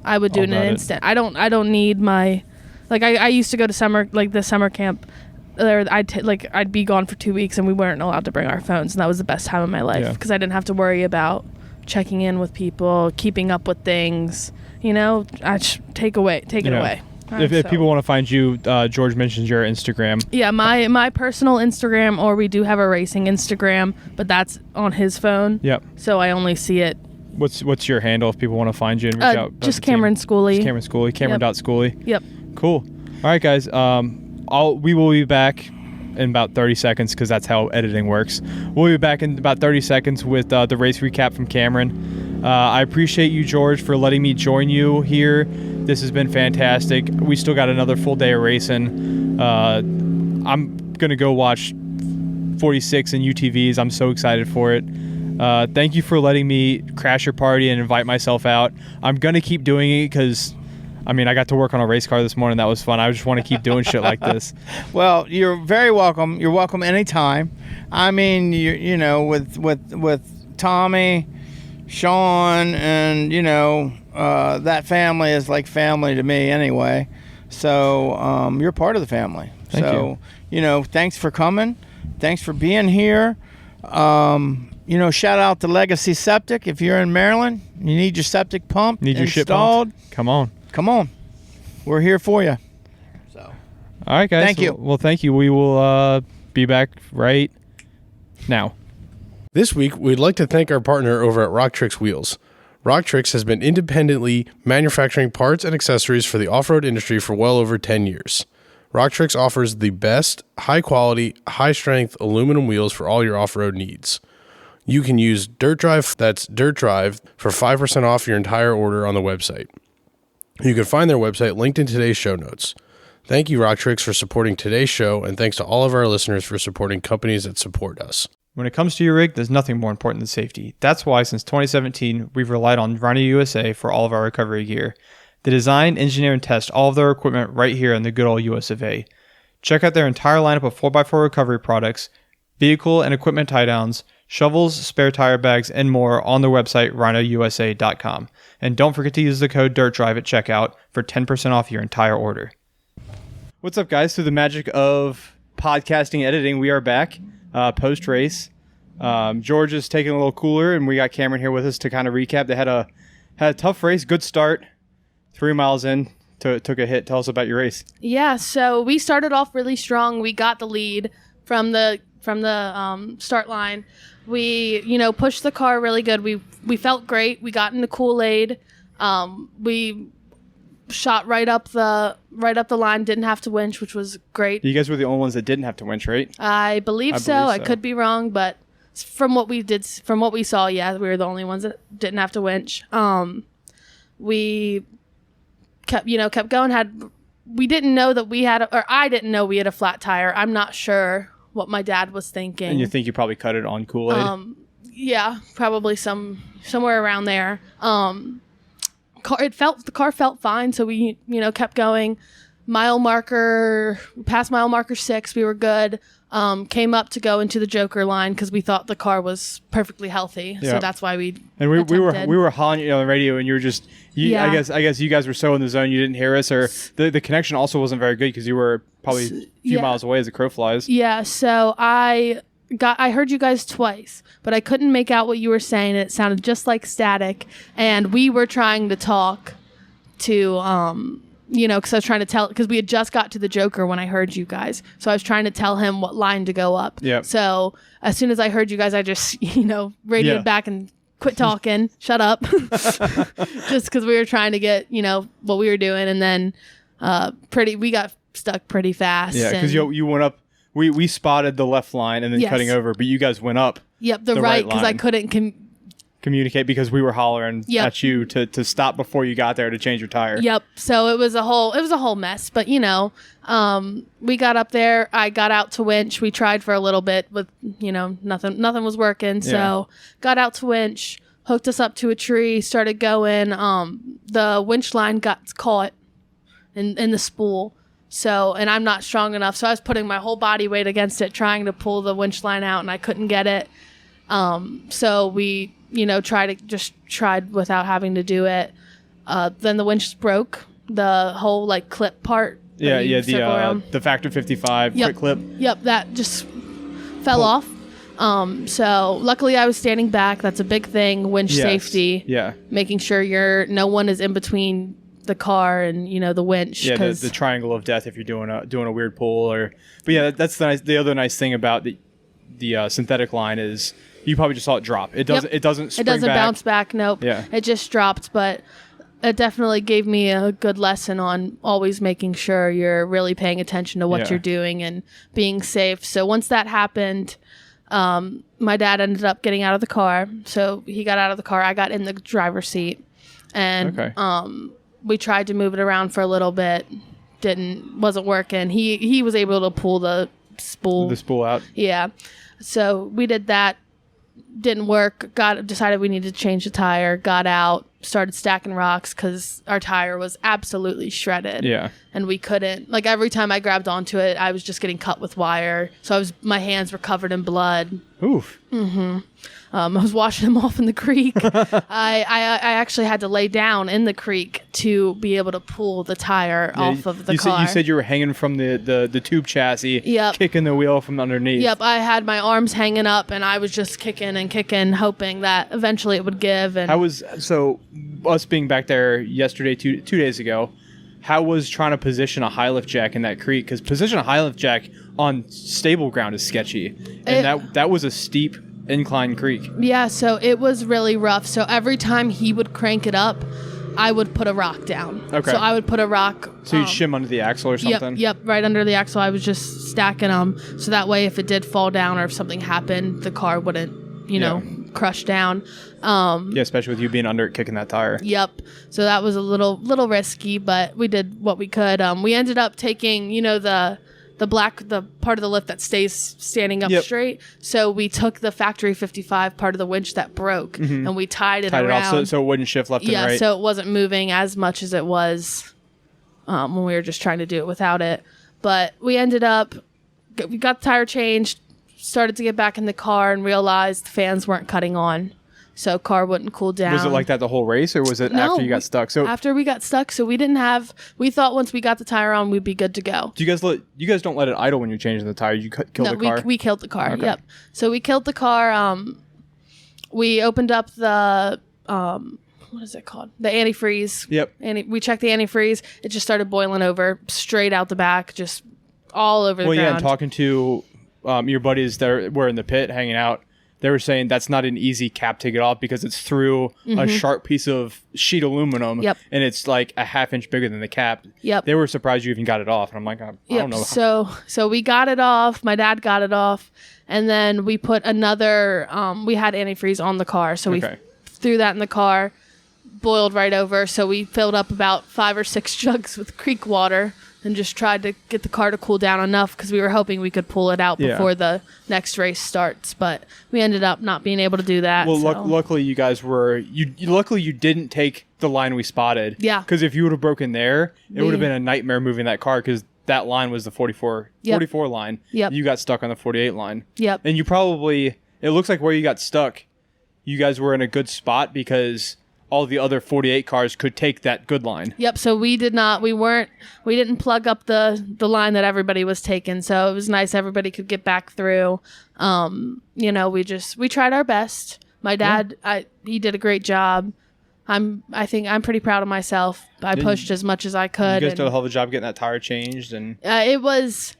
S3: I would do it in an instant. I don't need my, like, I used to go to the summer camp there. I'd be gone for 2 weeks, and we weren't allowed to bring our phones, and that was the best time of my life, because I didn't have to worry about checking in with people, keeping up with things, you know. I just take it away.
S2: If people want to find you, George mentions your Instagram.
S3: Yeah, my personal Instagram, or we do have a racing Instagram, but that's on his phone. Yep. So I only see it.
S2: What's your handle if people want to find you and reach out?
S3: Just Camryn Schooley.
S2: Just Camryn Schooley. Camryn.Schooley.
S3: Yep.
S2: Cool. All right, guys. We will be back in about 30 seconds, because that's how editing works. We'll be back in about 30 seconds with the race recap from Camryn. I appreciate you, George, for letting me join you here. This has been fantastic. We still got another full day of racing. I'm going to go watch 46 and UTVs. I'm so excited for it. Thank you for letting me crash your party and invite myself out. I'm going to keep doing it because, I mean, I got to work on a race car this morning. That was fun. I just want to keep doing shit like this.
S1: Well, you're very welcome. You're welcome anytime. I mean, you know, with Tommy, Sean, and that family is like family to me anyway. So you're part of the family.
S2: Thank
S1: you. Thanks for coming. Thanks for being here. Shout out to Legacy Septic. If you're in Maryland, you need your septic pump
S2: Need your shit
S1: installed.
S2: pumped? Come on.
S1: We're here for you. So,
S2: all right, guys.
S1: Thank you.
S2: Well, thank you. We will be back right now.
S4: This week, we'd like to thank our partner over at Rocktrix Wheels. Rocktrix has been independently manufacturing parts and accessories for the off-road industry for well over 10 years. Rocktrix offers the best, high-quality, high-strength aluminum wheels for all your off-road needs. You can use Dirt Drive, that's Dirt Drive, for 5% off your entire order on the website. You can find their website linked in today's show notes. Thank you, Rocktrix, for supporting today's show, and thanks to all of our listeners for supporting companies that support us.
S2: When it comes to your rig, there's nothing more important than safety. That's why since 2017, we've relied on RhinoUsa for all of our recovery gear. They design, engineer, and test all of their equipment right here in the good old US of A. Check out their entire lineup of 4x4 recovery products, vehicle and equipment tie-downs, shovels, spare tire bags, and more on their website, rhinousa.com. And don't forget to use the code DIRTDRIVE at checkout for 10% off your entire order. What's up, guys? Through the magic of podcasting editing, we are back post-race. George is taking a little cooler, and we got Camryn here with us to kind of recap. They had a tough race, good start. 3 miles in, took a hit. Tell us about your race.
S3: Yeah, so we started off really strong. We got the lead from the start line. We pushed the car really good. We felt great. We got into Kool-Aid. We shot right up the line. Didn't have to winch, which was great.
S2: You guys were the only ones that didn't have to winch, right?
S3: I believe so. I could be wrong, but from what we saw, yeah, we were the only ones that didn't have to winch. We kept going. We didn't know that we had, or I didn't know we had a flat tire. I'm not sure what my dad was thinking.
S2: And you think you probably cut it on Kool-Aid?
S3: Yeah, probably somewhere around there. The car felt fine, so we kept going. Past mile marker 6, we were good. Came up to go into the Joker line because we thought the car was perfectly healthy. Yeah. So that's why we
S2: were hollering at you on the radio, and you were just I guess you guys were so in the zone you didn't hear us, or the connection also wasn't very good because you were probably a few miles away as the crow flies.
S3: Yeah, so I heard you guys twice, but I couldn't make out what you were saying. It sounded just like static, and we were trying to talk to because I was trying to tell, because we had just got to the Joker when I heard you guys. So I was trying to tell him what line to go up.
S2: Yep.
S3: So as soon as I heard you guys, I just, radioed back and quit talking, shut up, just because we were trying to get, what we were doing. And then we got stuck pretty fast.
S2: Yeah, because you went up, we spotted the left line and then cutting over, but you guys went up.
S3: Yep, the right, because I couldn't
S2: communicate because we were hollering at you to stop before you got there to change your tire.
S3: Yep. So it was a whole mess, but we got up there. I got out to winch. We tried for a little bit with, nothing was working. So got out to winch, hooked us up to a tree, started going. The winch line got caught in the spool. So, and I'm not strong enough. So I was putting my whole body weight against it, trying to pull the winch line out, and I couldn't get it. So we, tried without having to do it. Then the winch broke, the whole clip part.
S2: The Factor 55 quick clip.
S3: Yep, that just fell off. So luckily I was standing back. That's a big thing. Winch safety.
S2: Yeah. Making
S3: sure no one is in between the car and the winch.
S2: Yeah, the triangle of death if you're doing a weird pull that's the other nice thing about the synthetic line is you probably just saw it drop. It doesn't
S3: bounce back. Nope.
S2: Yeah.
S3: It just dropped, but it definitely gave me a good lesson on always making sure you're really paying attention to what you're doing and being safe. So once that happened, my dad ended up getting out of the car. So he got out of the car. I got in the driver's seat, and we tried to move it around for a little bit. Wasn't working. He was able to pull the spool
S2: out.
S3: Yeah. So we did that. Didn't work. Decided we needed to change the tire. Got out. started stacking rocks because our tire was absolutely shredded.
S2: Yeah.
S3: And we couldn't, like, every time I grabbed onto it, I was just getting cut with wire. So my hands were covered in blood.
S2: Oof.
S3: I was washing them off in the creek. I actually had to lay down in the creek to be able to pull the tire off of the car.
S2: You said you were hanging from the tube chassis,
S3: Yep.
S2: kicking the wheel from underneath.
S3: Yep, I had my arms hanging up, and I was just kicking and kicking, hoping that eventually it would give. And
S2: So us being back there yesterday, two days ago, how was trying to position a high lift jack in that creek? Because position a high lift jack on stable ground is sketchy, and that was a steep incline creek.
S3: Yeah, so it was really rough. So every time he would crank it up, I would put a rock down.
S2: Okay.
S3: So I would put a rock.
S2: So you'd shim under the axle or something?
S3: Yep, right under the axle. I was just stacking them. So that way, if it did fall down or if something happened, the car wouldn't, crush down.
S2: Yeah, especially with you being under it, kicking that tire.
S3: Yep. So that was a little risky, but we did what we could. We ended up taking, the part of the lift that stays standing up straight. So we took the factory 55 part of the winch that broke, and we tied it around.
S2: It off so it wouldn't shift left and right.
S3: Yeah, so it wasn't moving as much as it was when we were just trying to do it without it. But we ended up, we got the tire changed, started to get back in the car, and realized the fans weren't cutting on. So car wouldn't cool down.
S2: Was it like that the whole race, or was it after you got stuck? So
S3: after we got stuck, so we thought once we got the tire on, we'd be good to go.
S2: Do you guys don't let it idle when you're changing the tire? You kill the car?
S3: We killed the car.
S2: Okay.
S3: Yep. So we killed the car. We opened up the what is it called? The antifreeze.
S2: Yep.
S3: We checked the antifreeze. It just started boiling over straight out the back, just all over the ground.
S2: Well, yeah, and talking to your buddies that were in the pit hanging out, they were saying that's not an easy cap to get off because it's through a sharp piece of sheet aluminum,
S3: Yep.
S2: and it's like a half inch bigger than the cap.
S3: Yep.
S2: They were surprised you even got it off, and I'm like, I don't know.
S3: So we got it off. My dad got it off, and then we put another. We had antifreeze on the car, so we threw that in the car. Boiled right over. So we filled up about 5 or 6 jugs with creek water and just tried to get the car to cool down enough because we were hoping we could pull it out before the next race starts. But we ended up not being able to do that.
S2: Well, luckily you guys were luckily you didn't take the line we spotted.
S3: Yeah.
S2: Because if you would have broken there, it would have been a nightmare moving that car because that line was the 44 line.
S3: Yep.
S2: You got stuck on the 48 line.
S3: Yep.
S2: And you probably, it looks like where you got stuck, you guys were in a good spot because all the other 48 cars could take that good line.
S3: Yep. So we didn't plug up the line that everybody was taking. So it was nice. Everybody could get back through. We tried our best. My dad, he did a great job. I think I'm pretty proud of myself. I pushed as much as I could.
S2: You guys did a hell of a job getting that tire changed, and
S3: it was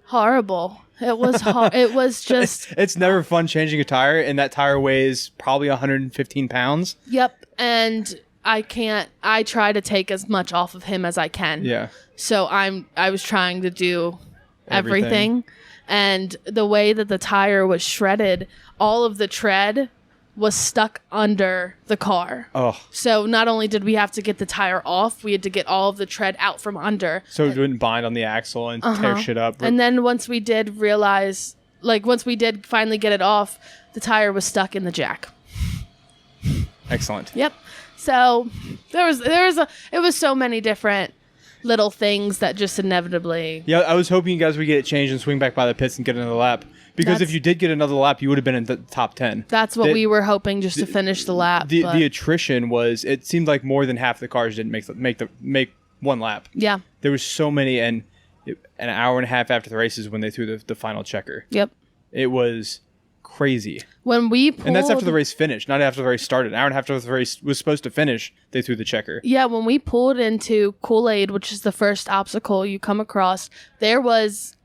S3: horrible. It was it was just.
S2: It's never fun changing a tire, and that tire weighs probably 115 pounds.
S3: Yep, and I try to take as much off of him as I can.
S2: Yeah.
S3: So I was trying to do everything, and the way that the tire was shredded, all of the tread was stuck under the car.
S2: Oh.
S3: So not only did we have to get the tire off, we had to get all of the tread out from under.
S2: So it wouldn't bind on the axle and tear shit up.
S3: And then once we did finally get it off, the tire was stuck in the jack.
S2: Excellent.
S3: Yep. So it was so many different little things that just inevitably.
S2: Yeah, I was hoping you guys would get it changed and swing back by the pits and get another lap. Because if you did get another lap, you would have been in the top 10.
S3: That's what we were hoping, just to finish the lap.
S2: The attrition was, it seemed like more than half the cars didn't make one lap.
S3: Yeah.
S2: There was so many, and an hour and a half after the races when they threw the final checker.
S3: Yep.
S2: It was crazy.
S3: When we pulled,
S2: and that's after the race finished, not after the race started. An hour and a half after the race was supposed to finish, they threw the checker.
S3: Yeah, when we pulled into Kool-Aid, which is the first obstacle you come across, there was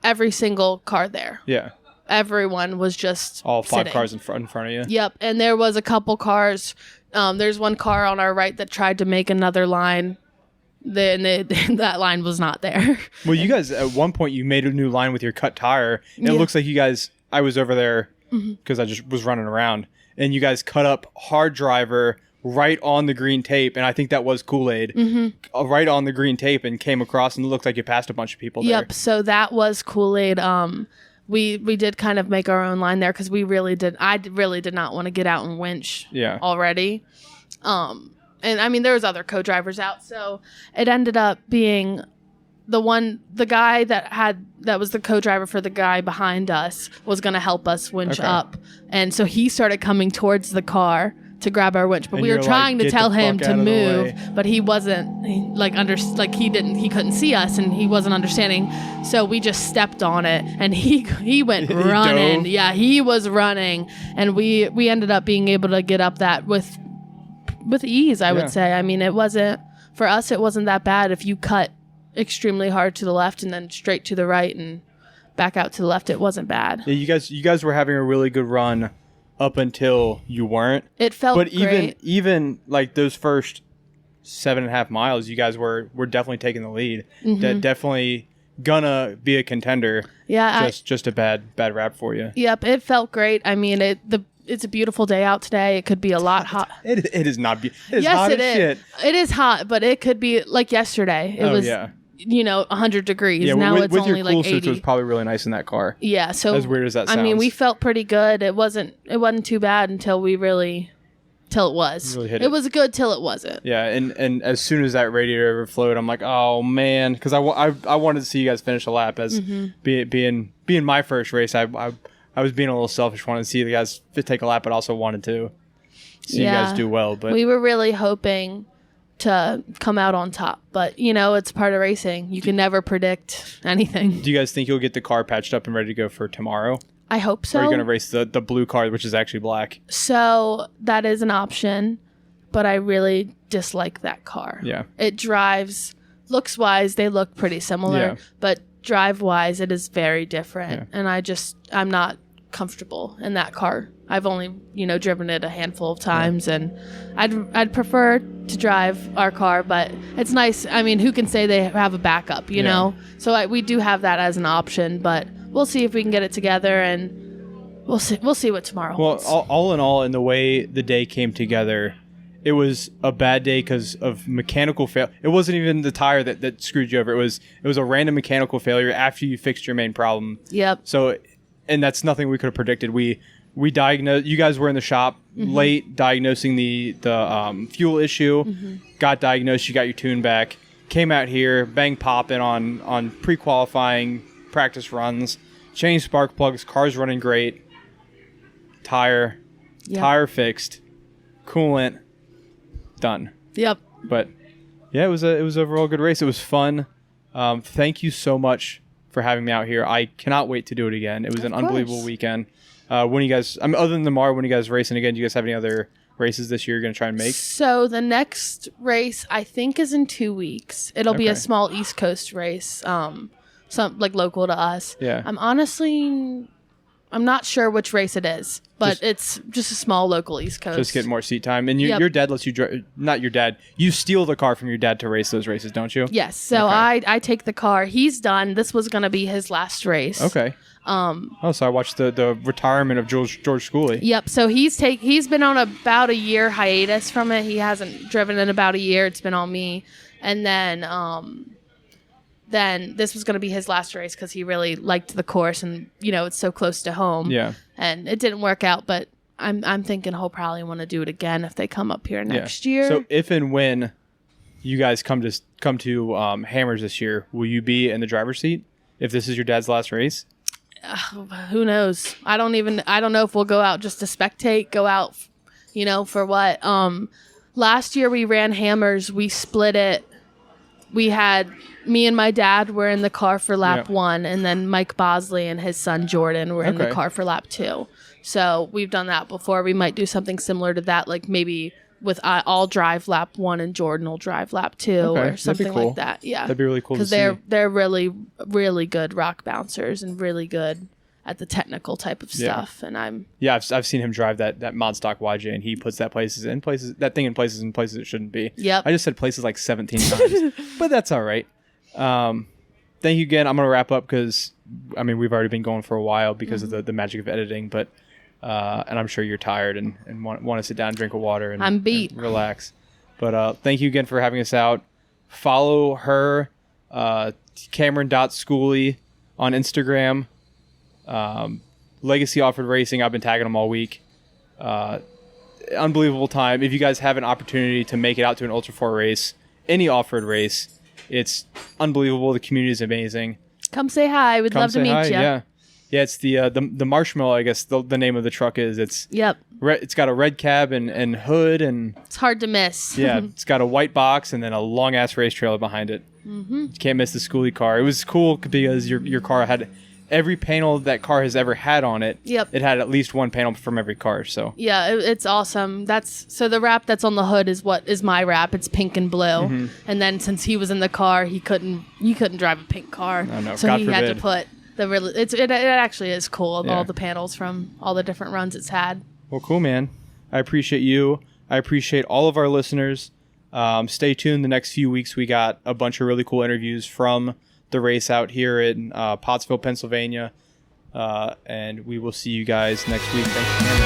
S3: every single car there.
S2: Yeah.
S3: Everyone was just
S2: all 5
S3: sitting.
S2: cars in front of you.
S3: Yep, and there was a couple cars. There's one car on our right that tried to make another line. That line was not there.
S2: Well, you guys, at one point, you made a new line with your cut tire. And it looks like you guys, I was over there because I just was running around. And you guys cut up hard driver right on the green tape. And I think that was Kool-Aid. Right on the green tape and came across and it looked like you passed a bunch of people there.
S3: Yep, so that was Kool-Aid. We did kind of make our own line there because I really did not want to get out and winch already. And I mean, there was other co-drivers out, so it ended up being the guy that was the co-driver for the guy behind us was going to help us winch up. And so he started coming towards the car to grab our winch, but
S2: And
S3: we were
S2: you're
S3: trying
S2: like,
S3: to
S2: "Get
S3: tell
S2: the
S3: him
S2: fuck
S3: to
S2: out of the
S3: move,
S2: way."
S3: but he wasn't he couldn't see us and he wasn't understanding. So we just stepped on it and he went
S2: He
S3: running.
S2: dove?
S3: Yeah, he was running, and we ended up being able to get up that with ease, I
S2: Yeah.
S3: would say. I mean, it wasn't that bad if you cut extremely hard to the left and then straight to the right and back out to the left. It wasn't bad.
S2: Yeah, you guys were having a really good run up until you weren't.
S3: It felt
S2: But
S3: great.
S2: even like those first 7.5 miles, you guys were definitely taking the lead. Definitely gonna be a contender.
S3: Yeah,
S2: Just a bad rap for you.
S3: Yep, it felt great. I mean, it's a beautiful day out today. It could be a lot hot.
S2: It is not. It is
S3: Yes,
S2: hot
S3: it
S2: as
S3: is.
S2: shit.
S3: It is hot, but it could be like yesterday. It was,
S2: yeah.
S3: 100 degrees.
S2: Yeah,
S3: now
S2: with,
S3: it's
S2: with
S3: only
S2: your
S3: like
S2: cool
S3: 80.
S2: suits, it was probably really nice in that car.
S3: Yeah, so
S2: As weird as that
S3: I mean,
S2: sounds.
S3: we felt pretty good. It wasn't too bad till it was.
S2: Really hit
S3: it
S2: it.
S3: was good till it wasn't.
S2: Yeah, and as soon as that radiator overflowed, I'm like, oh man, because I wanted to see you guys finish a lap as being my first race. I was being a little selfish, wanted to see the guys take a lap, but also wanted to see you guys do well. But
S3: we were really hoping to come out on top, but it's part of racing. You can never predict anything.
S2: do you guys think you'll get the car patched up and ready to go for tomorrow?
S3: I hope so.
S2: Or are you going to race the blue car, which is actually black?
S3: So that is an option, but I really dislike that car.
S2: Yeah.
S3: It drives, looks wise, they look pretty similar,
S2: Yeah.
S3: but drive wise, it is very different.
S2: Yeah.
S3: And I'm not comfortable in that car. I've only, driven it a handful of times, and I'd prefer to drive our car, but it's nice. I mean, who can say they have a backup, you know? So we do have that as an option, but we'll see if we can get it together, and we'll see what tomorrow holds.
S2: Well, all in all, in the way the day came together, it was a bad day because of mechanical fail. It wasn't even the tire that screwed you over. It was a random mechanical failure after you fixed your main problem.
S3: Yep.
S2: So, and that's nothing we could have predicted. We diagnosed. You guys were in the shop late diagnosing the fuel issue. Got diagnosed. You got your tune back. Came out here, bang popping on pre-qualifying practice runs. Changed spark plugs. Car's running great. Tire fixed. Coolant done.
S3: Yep.
S2: But yeah, it was overall a good race. It was fun. Thank you so much for having me out here. I cannot wait to do it again. It was an unbelievable weekend. When you guys, other than tomorrow, when you guys racing again, do you guys have any other races this year you're going to try and make?
S3: So the next race I think is in 2 weeks. It'll be a small East Coast race, some like local to us.
S2: Yeah.
S3: I'm not sure which race it is, but it's just a small local East Coast.
S2: Just get more seat time. And your dad lets you drive, not your dad, you steal the car from your dad to race those races, don't you?
S3: Yes. So I take the car. He's done. This was going to be his last race.
S2: Okay. So I watched the retirement of George Schooley.
S3: Yep. So he's been on about a year hiatus from it. He hasn't driven in about a year. It's been on me. And then this was going to be his last race because he really liked the course, and it's so close to home.
S2: Yeah.
S3: And it didn't work out, but I'm thinking he'll probably want to do it again if they come up here next year.
S2: So if and when you guys come to Hammers this year, will you be in the driver's seat if this is your dad's last race?
S3: Who knows? I don't know if we'll go out just to spectate, go out, for what? Last year we ran Hammers, we split it. We had me and my dad were in the car for lap 1, and then Mike Bosley and his son Jordan were in the car for lap 2. So we've done that before. We might do something similar to that, like maybe with I'll drive lap 1 and Jordan will drive lap 2 or something like that. Yeah,
S2: that'd be really cool to see.
S3: Because they're really, really good rock bouncers and really good at the technical type of stuff. And
S2: I've seen him drive that mod stock YJ, and he puts that thing in places it shouldn't be.
S3: Yep.
S2: I just said places like 17 times, but that's all right. Thank you again. I'm gonna wrap up because we've already been going for a while because of the magic of editing, but and I'm sure you're tired and want to sit down and drink a water and
S3: I'm beat
S2: and relax. But thank you again for having us out. Follow her, Camryn.Schooley on Instagram. Legacy Offroad Racing. I've been tagging them all week. unbelievable time. If you guys have an opportunity to make it out to an Ultra4 race, any off-road race, it's unbelievable. The community is amazing.
S3: Come say hi. We'd love to meet you.
S2: Yeah. Yeah, it's the Marshmallow, I guess the name of the truck is. It's it's got a red cab and hood, and
S3: it's hard to miss.
S2: Yeah, it's got a white box and then a long ass race trailer behind it. Mm-hmm. You can't miss the Schooley car. It was cool because your car had every panel that car has ever had on it.
S3: Yep.
S2: It had at least one panel from every car. So
S3: yeah, it's awesome. So the wrap that's on the hood is what is my wrap. It's pink and blue. Mm-hmm. And then since he was in the car, you couldn't drive a pink car.
S2: No,
S3: so
S2: God
S3: he
S2: forbid.
S3: had to put it actually is cool. Yeah. All the panels from all the different runs it's had.
S2: Well, cool, man. I appreciate you. I appreciate all of our listeners. Stay tuned. The next few weeks, we got a bunch of really cool interviews from the race out here in Pottsville, Pennsylvania. And we will see you guys next week. Thanks for coming.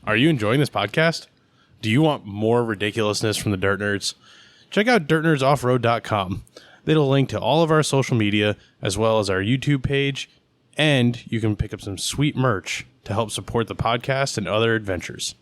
S4: Are you enjoying this podcast? Do you want more ridiculousness from the Dirt Nerds? Check out DirtNerdsOffroad.com. It'll link to all of our social media, as well as our YouTube page, and you can pick up some sweet merch to help support the podcast and other adventures.